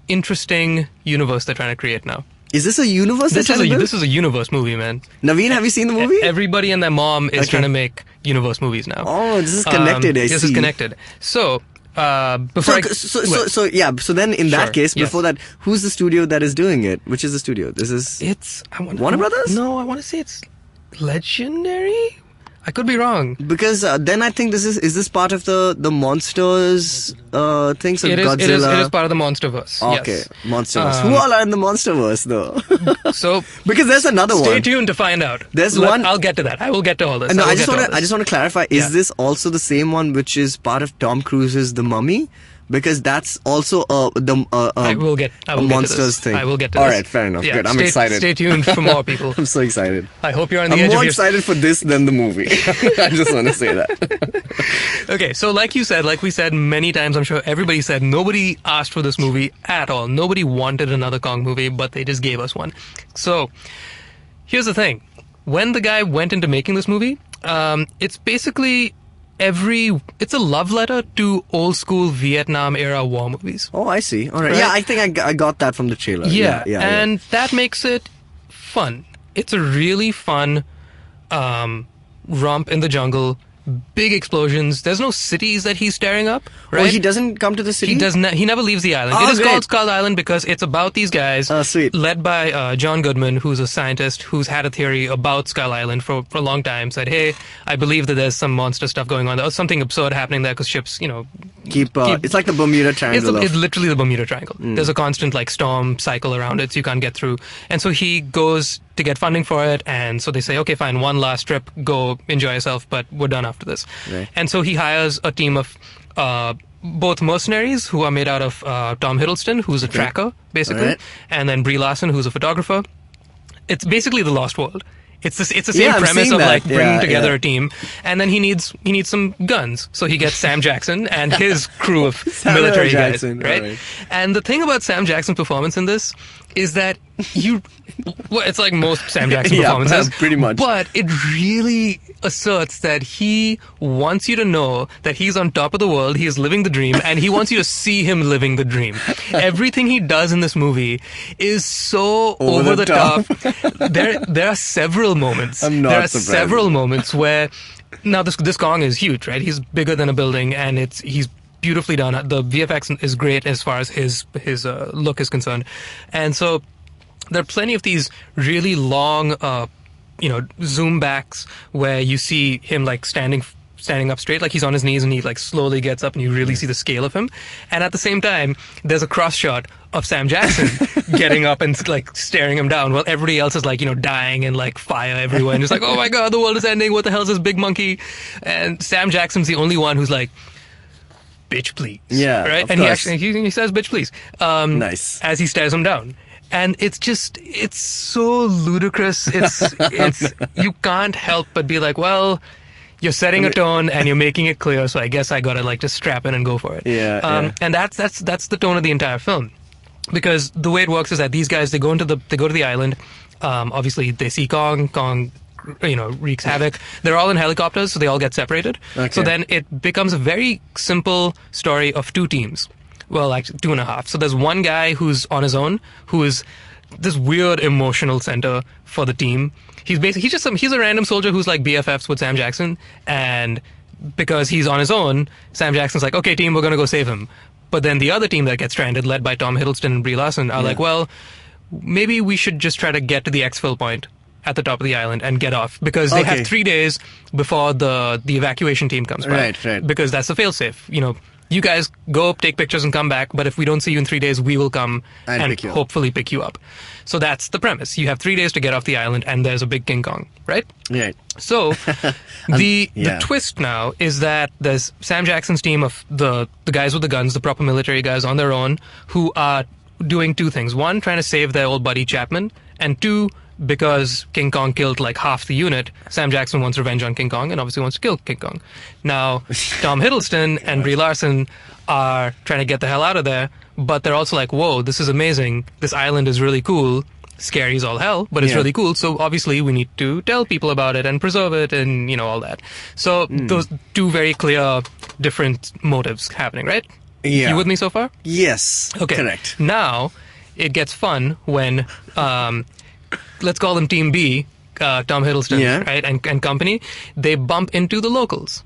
interesting universe they're trying to create now. Is this a universe? This is a universe movie, man. Naveen, have you seen the movie? Everybody and their mom is trying to make universe movies now. Oh, this is connected. This is connected. So, before So then, in that case, before that, who's the studio that is doing it? Which is the studio? It's Warner Brothers? No, I want to say it's Legendary. I could be wrong. Because then I think is this part of the monsters thing? So Godzilla. It is part of the Monsterverse. Okay, yes. Monsterverse. Who all are in the Monsterverse though? So because there's another one. Stay tuned to find out. There's one. I'll get to that. I will get to all this. No, I just want to clarify. Is this also the same one which is part of Tom Cruise's The Mummy? Because that's also I will get monsters thing. I will get to this. All right, fair enough. Yeah, good. I'm excited. Stay tuned for more, people. I'm so excited. I hope you're on the edge of I'm more your... excited for this than the movie. I just want to say that. Okay, so like we said many times, I'm sure everybody said, nobody asked for this movie at all. Nobody wanted another Kong movie, but they just gave us one. So, here's the thing. When the guy went into making this movie, it's basically... it's a love letter to old school Vietnam era war movies. Oh, I see. All right. Right? Yeah, I think I got that from the trailer. Yeah. And that makes it fun. It's a really fun romp in the jungle. Big explosions. There's no cities that he's staring up, right? Oh, he doesn't come to the city? He never leaves the island. Oh, it is great. called Skull Island because it's about these guys sweet. led by John Goodman, who's a scientist who's had a theory about Skull Island for a long time. Said, hey, I believe that there's some monster stuff going on. There's something absurd happening there because ships, keep it's like the Bermuda Triangle. It's literally the Bermuda Triangle. There's a constant storm cycle around it, so you can't get through. And so he goes to get funding for it, and so they say, okay, fine, one last trip, go enjoy yourself, but we're done after this. Right. And so he hires a team of both mercenaries who are made out of Tom Hiddleston, who's a tracker, basically, Right. and then Brie Larson, who's a photographer. It's basically the Lost World. It's the same Yeah, I'm premise seeing of that. bringing Yeah, together yeah. a team, and then he needs some guns. So he gets Sam Jackson and his crew of military Jackson, guys, right? And the thing about Sam Jackson's performance in this is that it's like most Sam Jackson performances, pretty much. But it really asserts that he wants you to know that he's on top of the world, he is living the dream, and he wants you to see him living the dream. Everything he does in this movie is so over the top. There are several moments. I'm not surprised. Several moments where now this Kong is huge, right? He's bigger than a building, and he's beautifully done. The VFX is great as far as his look is concerned, and so there are plenty of these really long, zoom backs where you see him standing up straight, like he's on his knees, and he slowly gets up, and you really see the scale of him. And at the same time, there's a cross shot of Sam Jackson getting up and staring him down, while everybody else is dying and fire everywhere, and just oh my god, the world is ending. What the hell is this big monkey? And Sam Jackson's the only one who's bitch, please. Yeah, right. of And course. he says, bitch, please. Nice. As he stares him down. And it's so ludicrous. It's you can't help but be like, well, you're setting a tone and you're making it clear, so I guess I gotta like just strap in and go for it. Yeah. And that's the tone of the entire film, because the way it works is that these guys they go to the island. Obviously they see Kong, wreaks havoc. They're all in helicopters, so they all get separated. Okay. So then it becomes a very simple story of two teams. Well, actually 2.5. So there's one guy who's on his own, who is this weird emotional center for the team. He's a random soldier who's like BFFs with Sam Jackson, and because he's on his own, Sam Jackson's like, okay, team, we're gonna go save him. But then the other team that gets stranded, led by Tom Hiddleston and Brie Larson, are like, well, maybe we should just try to get to the exfil point at the top of the island and get off, because they have 3 days before the evacuation team comes by. Right. Because that's the fail-safe. You guys go take pictures and come back, but if we don't see you in 3 days, we will come and hopefully pick you up. So that's the premise. You have 3 days to get off the island, and there's a big King Kong, right? Right. So the twist now is that there's Sam Jackson's team of the guys with the guns, the proper military guys on their own, who are doing two things. One, trying to save their old buddy Chapman, and two, because King Kong killed like half the unit, Sam Jackson wants revenge on King Kong and obviously wants to kill King Kong. Now, Tom Hiddleston and Brie Larson are trying to get the hell out of there, but they're also like, whoa, this is amazing. This island is really cool. Scary as all hell, but it's really cool. So obviously we need to tell people about it and preserve it and, all that. So those two very clear, different motives happening, right? Yeah. You with me so far? Yes. Okay. Correct. Now, it gets fun when... let's call them Team B, Tom Hiddleston, right, and company. They bump into the locals.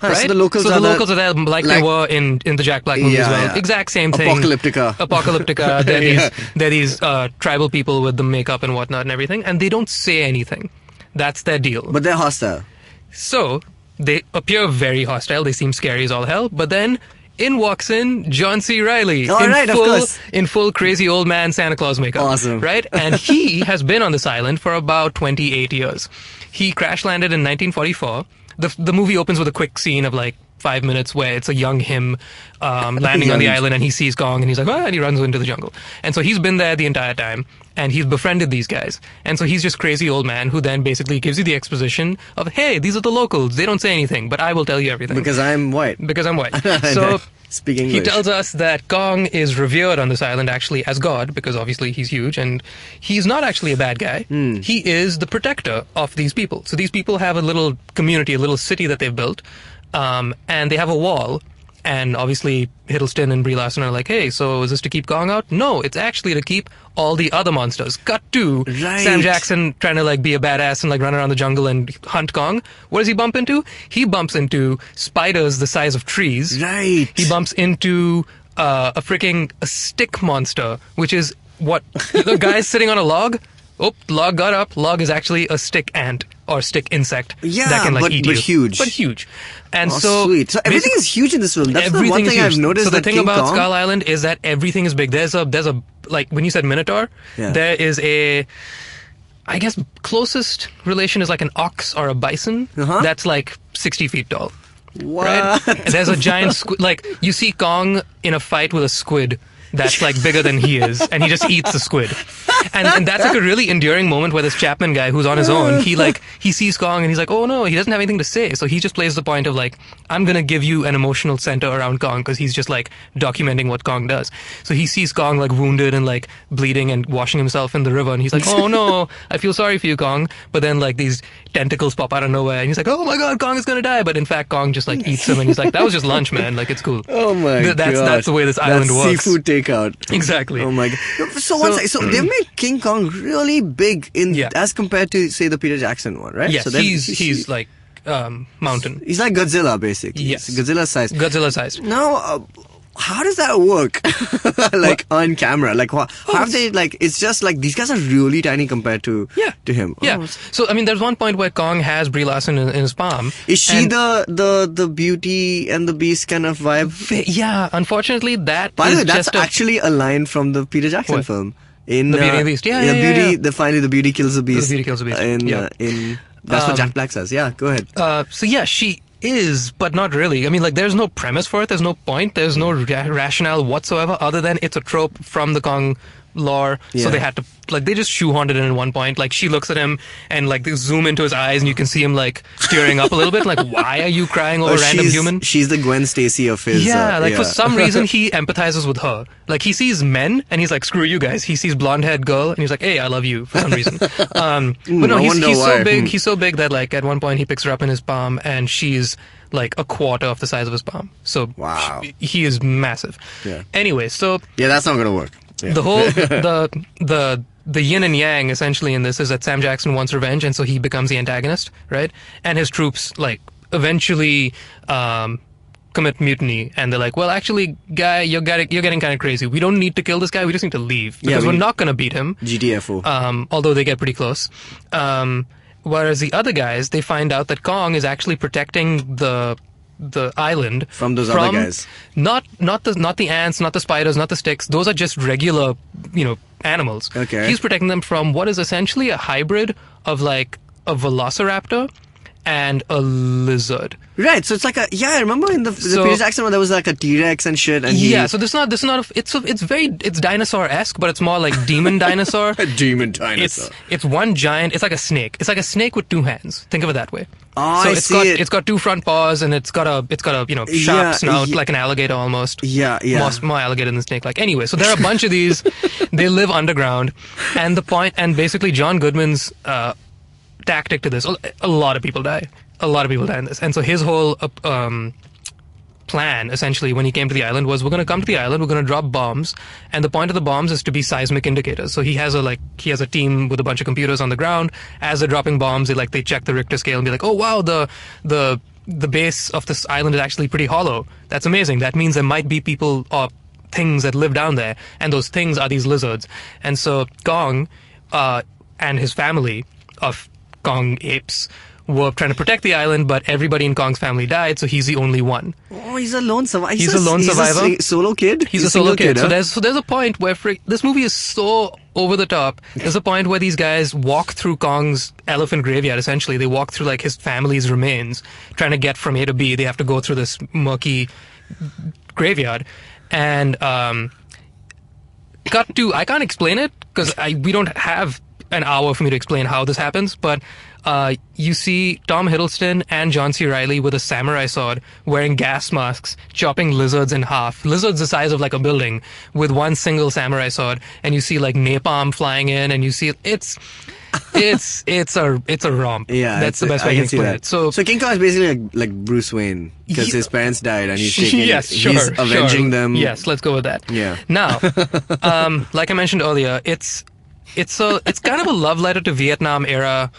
Right? So the locals are there like they were in the Jack Black movie as well. Yeah. Exact same thing. Apocalyptica. They're these tribal people with the makeup and whatnot and everything, and they don't say anything. That's their deal. But they're hostile. So they appear very hostile. They seem scary as all hell. But then in walks John C. Reilly in full crazy old man Santa Claus makeup. Awesome. Right? And he has been on this island for about 28 years. He crash landed in 1944. The movie opens with a quick scene of like 5 minutes where it's a young him landing on the island, and he sees Kong and he's like, and he runs into the jungle. And so he's been there the entire time, and he's befriended these guys. And so he's just crazy old man who then basically gives you the exposition of, hey, these are the locals. They don't say anything, but I will tell you everything. Because I'm white. So speak English. He tells us that Kong is revered on this island actually as God, because obviously he's huge, and he's not actually a bad guy. He is the protector of these people. So these people have a little community, a little city that they've built, and they have a wall. And obviously Hiddleston and Brie Larson are like, hey, so is this to keep Kong out? No, it's actually to keep all the other monsters. Cut to Sam Jackson trying to like be a badass and like run around the jungle and hunt Kong. What does he bump into? He bumps into spiders the size of trees. Right. He bumps into a stick monster, which is what the guy's sitting on a log. Oh, log got up. Log is actually a stick ant or stick insect that can like eat you. But huge. And sweet. So everything is huge in this film. That's the one thing I've noticed. So the thing about Skull Island is that everything is big. There's a like when you said Minotaur, there is I guess closest relation is like an ox or a bison that's like 60 feet tall. What? Right? And there's a giant squid. Like you see Kong in a fight with a squid that's like bigger than he is, and he just eats the squid. And that's like a really endearing moment where this Chapman guy who's on his own, he sees Kong and he's like, oh no, he doesn't have anything to say. So he just plays the point of like, I'm going to give you an emotional center around Kong, because he's just like documenting what Kong does. So he sees Kong like wounded and like bleeding and washing himself in the river, and he's like, oh no, I feel sorry for you, Kong. But then like these tentacles pop out of nowhere, and he's like, oh my god, Kong is going to die. But in fact, Kong just like eats him, and he's like, that was just lunch, man. Like, it's cool. Oh my god. That's the way this island works. Seafood takeout. Exactly. Oh my god. So one second. So they made King Kong really big as compared to say the Peter Jackson one, right? Yes, so he's like mountain. He's like Godzilla basically. Yes, Godzilla size. Now, how does that work? Like on camera, like how have they like? It's just like these guys are really tiny compared to him. Yeah. So I mean, there's one point where Kong has Brie Larson in his palm. Is she the Beauty and the Beast kind of vibe? Yeah. Unfortunately, that. By the way, that's actually a line from the Peter Jackson film. In the Beauty and the Beast. Yeah. Finally, the Beauty kills the Beast. The Beauty kills the Beast. In that's what Jack Black says. Yeah. Go ahead. So yeah, she. is, but not really. I mean, like, there's no premise for it. There's no point. There's no rationale whatsoever other than it's a trope from the Kong lore. So they had to, like, they just shoehorned it in one point. Like, she looks at him and, like, they zoom into his eyes and you can see him, like, tearing up a little bit. Like, why are you crying over a random human? She's the Gwen Stacy of his... for some reason he empathizes with her. Like, he sees men and he's like, screw you guys. He sees blonde-haired girl and he's like, hey, I love you, for some reason. But no, he's so big. He's so big that, like, at one point he picks her up in his palm and she's like a quarter of the size of his palm. So wow. He is massive. Yeah. Anyway, so... Yeah, that's not going to work. Yeah. The whole the yin and yang essentially in this is that Sam Jackson wants revenge, and so he becomes the antagonist, right? And his troops like eventually commit mutiny, and they're like, well, actually, guy, you're getting kind of crazy. We don't need to kill this guy. We just need to leave because we're not going to beat him. GTFO. Although they get pretty close. Whereas the other guys, they find out that Kong is actually protecting the island from those other guys. Not the ants, not the spiders, not the sticks. Those are just regular, animals. Okay. He's protecting them from what is essentially a hybrid of like a velociraptor and a lizard. Right, so it's like I remember in the Peter Jackson one there was like a T-Rex and shit, and so this is not it's dinosaur-esque, but it's more like demon dinosaur. A demon dinosaur. It's one giant. It's like a snake. It's like a snake with two hands. Think of it that way. Oh, so it's got two front paws and it's got a sharp snout like an alligator almost. Yeah. More alligator than snake like. Anyway, so there are a bunch of these. They live underground, and basically John Goodman's tactic to this, a lot of people die. A lot of people die in this. And so his whole plan, essentially, when he came to the island was, we're going to come to the island, we're going to drop bombs, and the point of the bombs is to be seismic indicators. So he has a team with a bunch of computers on the ground. As they're dropping bombs, they check the Richter scale and be like, oh wow, the base of this island is actually pretty hollow. That's amazing. That means there might be people or things that live down there, and those things are these lizards. And so Kong and his family of Kong apes were trying to protect the island, but everybody in Kong's family died, so he's the only one. Oh, he's a lone survivor. He's a lone survivor. He's a solo kid? He's a solo kid. Huh? So there's a point where this movie is so over the top. There's a point where these guys walk through Kong's elephant graveyard, essentially. They walk through like his family's remains, trying to get from A to B. They have to go through this murky graveyard. And I can't explain it because we don't have an hour for me to explain how this happens, but you see Tom Hiddleston and John C. Reilly with a samurai sword wearing gas masks, chopping lizards in half. Lizards the size of like a building with one single samurai sword, and you see like napalm flying in, and you see it's a romp. Yeah, that's the best way I can explain it. So King Kong is basically like Bruce Wayne because his parents died and he's taking he's avenging them. Yes, let's go with that. Yeah. Now, like I mentioned earlier, it's kind of a love letter to Vietnam era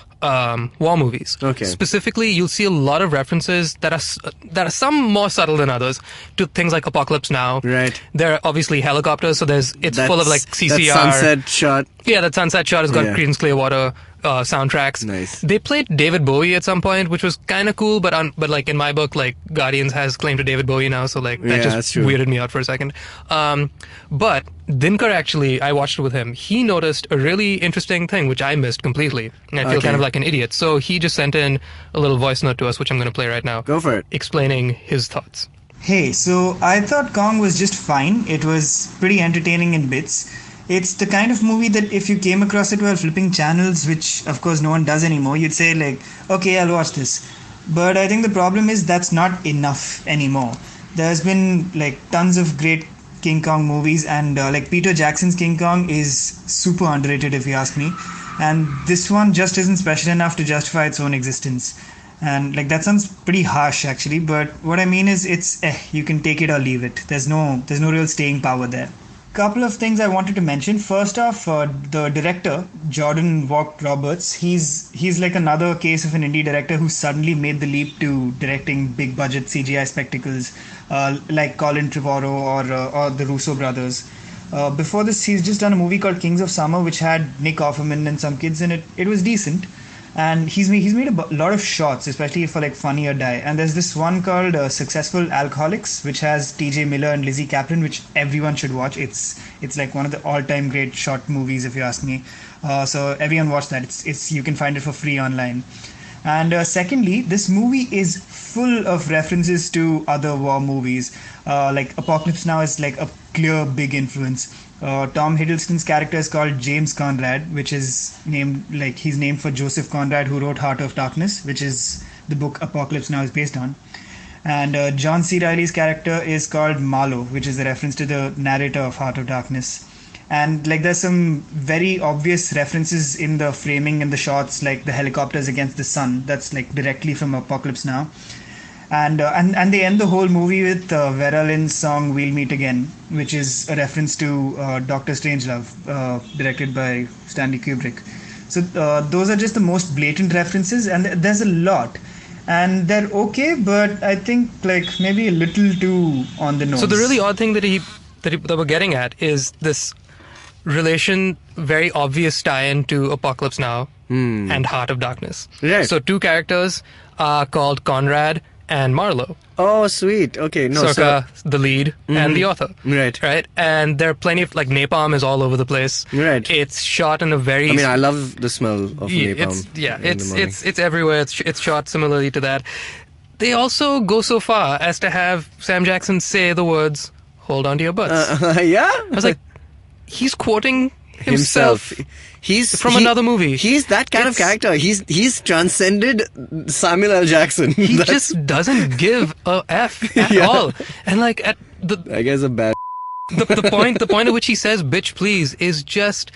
war movies. Okay. Specifically, you'll see a lot of references that are some more subtle than others to things like Apocalypse Now. Right. There are obviously helicopters, so it's full of like CCR. That sunset shot. Yeah, that sunset shot has got Creedence Clearwater soundtracks. Nice. They played David Bowie at some point, which was kind of cool, but like in my book, like Guardians has claim to David Bowie now, so like that just weirded me out for a second. But Dinkar actually, I watched it with him. He noticed a really interesting thing which I missed completely, and I feel kind of like an idiot. So he just sent in a little voice note to us, which I'm going to play right now. Go for it. Explaining his thoughts. Hey, so I thought Kong was just fine. It was pretty entertaining in bits. It's the kind of movie that if you came across it while flipping channels, which of course no one does anymore, you'd say like, okay, I'll watch this. But I think the problem is that's not enough anymore. There's been like tons of great King Kong movies, and like Peter Jackson's King Kong is super underrated if you ask me. And this one just isn't special enough to justify its own existence. And like that sounds pretty harsh actually, but what I mean is it's you can take it or leave it. There's no real staying power there. Couple of things I wanted to mention. First off, the director, Jordan Vogt-Roberts, he's like another case of an indie director who suddenly made the leap to directing big budget CGI spectacles like Colin Trevorrow or the Russo brothers. Before this, he's just done a movie called Kings of Summer, which had Nick Offerman and some kids in it. It was decent. And he's made a lot of shorts, especially for like Funny or Die. And there's this one called Successful Alcoholics, which has TJ Miller and Lizzie Kaplan, which everyone should watch. It's like one of the all-time great short movies, if you ask me. So everyone watch that. You can find it for free online. And secondly, this movie is full of references to other war movies. Like Apocalypse Now is like a clear big influence. Tom Hiddleston's character is called James Conrad, which is he's named for Joseph Conrad, who wrote Heart of Darkness, which is the book Apocalypse Now is based on. And John C. Reilly's character is called Marlowe, which is a reference to the narrator of Heart of Darkness. And like there's some very obvious references in the framing and the shots, like the helicopters against the sun. That's like directly from Apocalypse Now. And they end the whole movie with Vera Lynn's song "We'll Meet Again," which is a reference to Doctor Strangelove, directed by Stanley Kubrick. So those are just the most blatant references, and there's a lot. And they're okay, but I think like maybe a little too on the nose. So the really odd thing that we're getting at is this very obvious tie-in to Apocalypse Now and Heart of Darkness. Right. So two characters are called Conrad and Marlowe. Oh, sweet. Okay, no. Sokka, the lead, and the author. Right. Right? And there are plenty of, like, napalm is all over the place. Right. It's shot in a very... I mean, I love the smell of napalm. It's everywhere. It's shot similarly to that. They also go so far as to have Sam Jackson say the words, "Hold on to your butts." Yeah? I was like, he's quoting himself. He's from another movie. He's that kind of character. He's transcended Samuel L. Jackson. He just doesn't give a F at all. And like at the I guess a bad the point at which he says "bitch please" is just,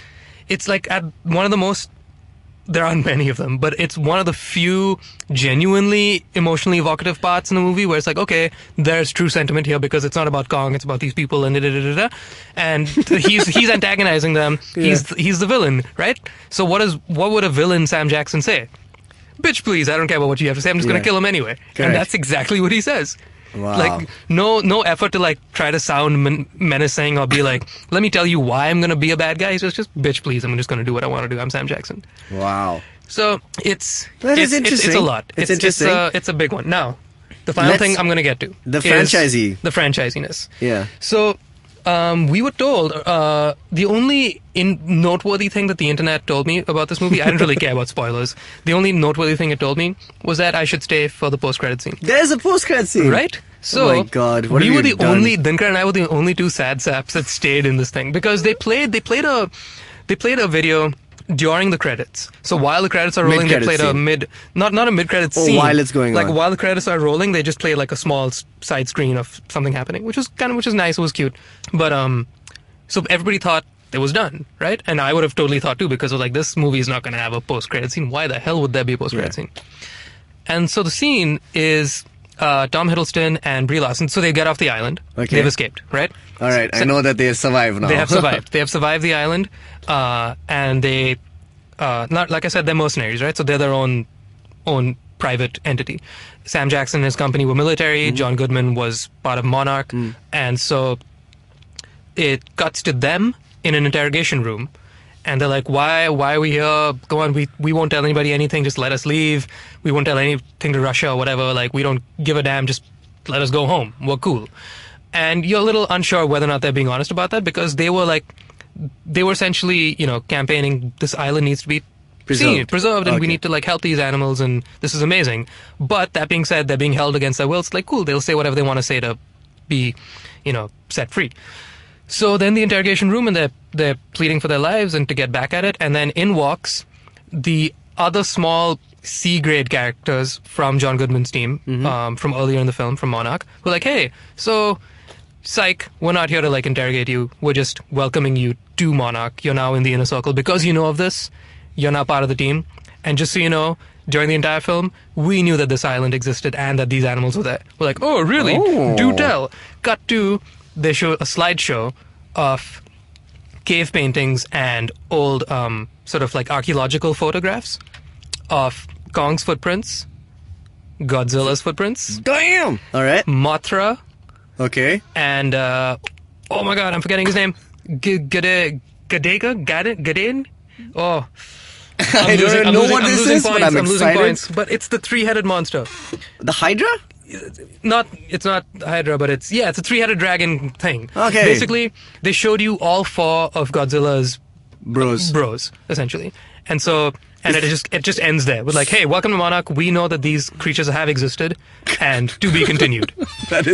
it's like at one of the most, there aren't many of them, but it's one of the few genuinely emotionally evocative parts in the movie where it's like, okay, there's true sentiment here because it's not about Kong, it's about these people and and he's antagonizing them. Yeah. He's the villain, right? So what would a villain Sam Jackson say? "Bitch, please, I don't care about what you have to say. I'm just going to kill him anyway." Correct. And that's exactly what he says. Wow. Like no effort to like try to sound menacing or be like, let me tell you why I'm going to be a bad guy. He's just "bitch please, I'm just going to do what I want to do. I'm Sam Jackson." Wow. So it's interesting. It's a lot. It's interesting. It's a big one. Now, the final thing I'm going to get to the franchisiness. Yeah. So we were told the only noteworthy thing that the internet told me about this movie, I didn't really care about spoilers. The only noteworthy thing it told me was that I should stay for the post-credit scene. There's a post-credit scene, right? So, oh my God, what we have were you the done? Dinkar and I were the only two sad saps that stayed in this thing because they played a video during the credits. So while the credits are rolling, they played not a mid-credits scene. While it's going on. Like while the credits are rolling, they just played like a small side screen of something happening, which is nice. It was cute. But so everybody thought it was done, right? And I would have totally thought too, because I was like, this movie is not going to have a post-credit scene. Why the hell would there be a post-credit scene? And so the scene is Tom Hiddleston and Brie Larson. So they get off the island. Okay. They've escaped, right? All right. I know that they have survived now. They have survived. They have survived the island. And they, not like I said, they're mercenaries, right? So they're their own private entity. Sam Jackson and his company were military. John Goodman was part of Monarch. And so it cuts to them in an interrogation room. And they're like, why are we here? Go on, we won't tell anybody anything. Just let us leave. We won't tell anything to Russia or whatever. Like, we don't give a damn. Just let us go home. We're cool. And you're a little unsure whether or not they're being honest about that because they were essentially, campaigning, this island needs to be preserved and we need to help these animals and this is amazing. But that being said, they're being held against their will. It's like, cool, they'll say whatever they want to say to be, set free. So then the interrogation room, and they're pleading for their lives and to get back at it. And then in walks the other small C-grade characters from John Goodman's team, from earlier in the film, from Monarch, who are like, hey, so, psych, we're not here to interrogate you. We're just welcoming you to Monarch. You're now in the inner circle. Because you know of this, you're now part of the team. And just so you know, during the entire film, we knew that this island existed and that these animals were there. We're like, oh, really? Oh. Do tell. Cut to... They show a slideshow of cave paintings and old archaeological photographs of Kong's footprints, Godzilla's footprints. Damn! All right. Mothra. Okay. And, oh my god, I'm forgetting his name. Gadin? Oh. I don't know what this is, but I'm excited. I'm losing points, but it's the three-headed monster. The Hydra? It's not Hydra, but it's a three-headed dragon thing. Okay. Basically, they showed you all four of Godzilla's bros, essentially. And so And it just ends there with like, hey, welcome to Monarch. We know that these creatures have existed and to be continued.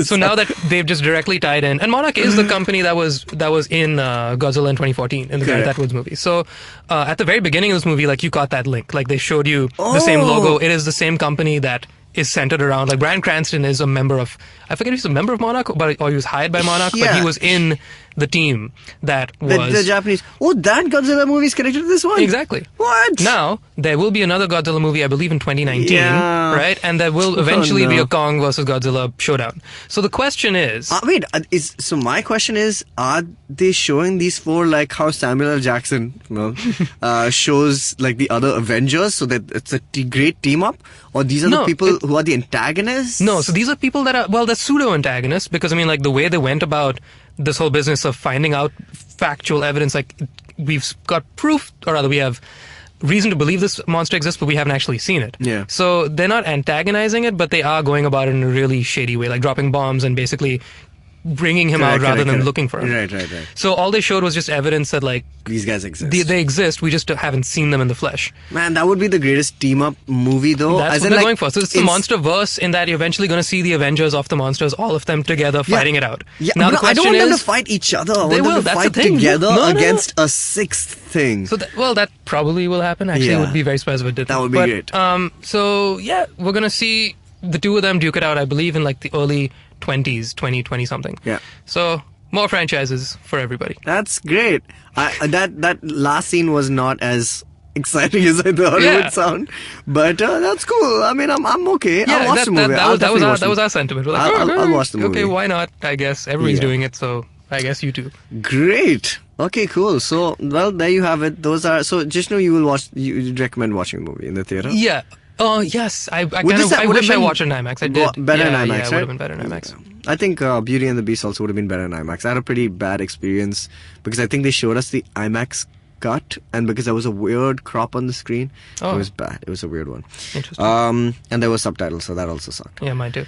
So now that they've just directly tied in, and Monarch is the company that was in Godzilla in 2014 in the Gareth Edwards movie. So at the very beginning of this movie, like you got that link. Like they showed you the same logo. It is the same company that is centered around, like Bryan Cranston is a member of, I forget if he's a member of Monarch or he was hired by Monarch, but he was in the team that was... The Japanese... Oh, that Godzilla movie is connected to this one? Exactly. What? Now, there will be another Godzilla movie, I believe in 2019, right? And there will eventually be a Kong versus Godzilla showdown. So the question is... so my question is, are they showing these for like how Samuel L. Jackson shows like the other Avengers so that it's a great team up? Or these are the people who are the antagonists? No, so these are people that are, well, they're pseudo-antagonists because, I mean, like the way they went about this whole business of finding out factual evidence, like we've got proof, or rather we have reason to believe this monster exists, but we haven't actually seen it. Yeah. So they're not antagonizing it, but they are going about it in a really shady way, like dropping bombs and basically bringing him out rather than looking for him. Right. So all they showed was just evidence that like these guys exist. They exist. We just haven't seen them in the flesh. Man, that would be the greatest team up movie, though. That's what they're going for. So it's the monster verse in that you're eventually going to see the Avengers of the monsters, all of them together fighting it out. Yeah, now the question I don't want them to fight each other. I want them to fight together against a sixth thing. So that probably will happen. Actually, it would be very surprised if it didn't. That would be great. So yeah, we're going to see the two of them duke it out, I believe, in like the early 2020 something. Yeah. So more franchises for everybody. That's great. That last scene was not as exciting as I thought it would sound, but that's cool. I mean, I'm okay. Yeah, I'll watch the movie. That was our sentiment. We're like, I'll watch the movie. Okay, why not? I guess everybody's doing it, so I guess you too. Great. Okay, cool. So, well, there you have it. Those are so. Jishnu, you'd recommend watching the movie in the theater? Yeah. Oh yes, I wish I watched in IMAX. I did. Better in IMAX, right? It would have been better in IMAX. I think Beauty and the Beast also would have been better in IMAX. I had a pretty bad experience because I think they showed us the IMAX cut, and because there was a weird crop on the screen, it was bad. It was a weird one. Interesting. And there were subtitles, so that also sucked. Yeah, mine too.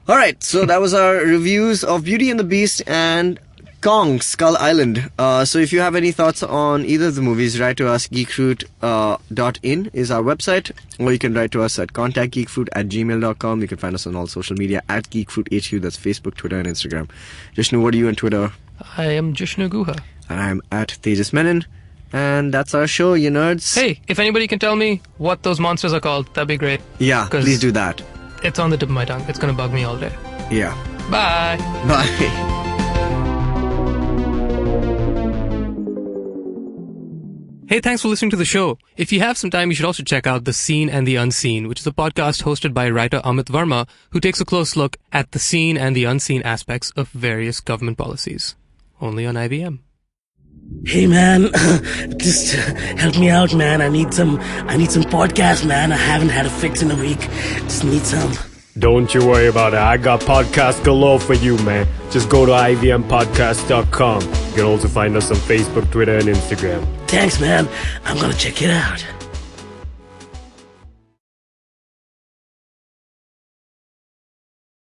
All right, so that was our reviews of Beauty and the Beast and Kong, Skull Island. So if you have any thoughts on either of the movies, write to us. geekfruit.in is our website, or you can write to us at contactgeekfruit@gmail.com. You can find us on all social media at geekfruithq. That's Facebook, Twitter, and Instagram. Jishnu, what are you on Twitter? I am Jishnu Guha. And I'm at Tejas Menon. And that's our show, you nerds. Hey, if anybody can tell me what those monsters are called, that'd be great. Yeah, please do that. It's on the tip of my tongue. It's gonna bug me all day. Yeah. Bye. Bye. Hey, thanks for listening to the show. If you have some time, you should also check out The Seen and the Unseen, which is a podcast hosted by writer Amit Verma, who takes a close look at the seen and the unseen aspects of various government policies. Only on IVM. Hey man, just help me out, man. I need some podcast, man. I haven't had a fix in a week. Just need some. Don't you worry about it. I got podcast galore for you, man. Just go to ivmpodcast.com. You can also find us on Facebook, Twitter, and Instagram. Thanks, man. I'm gonna check it out.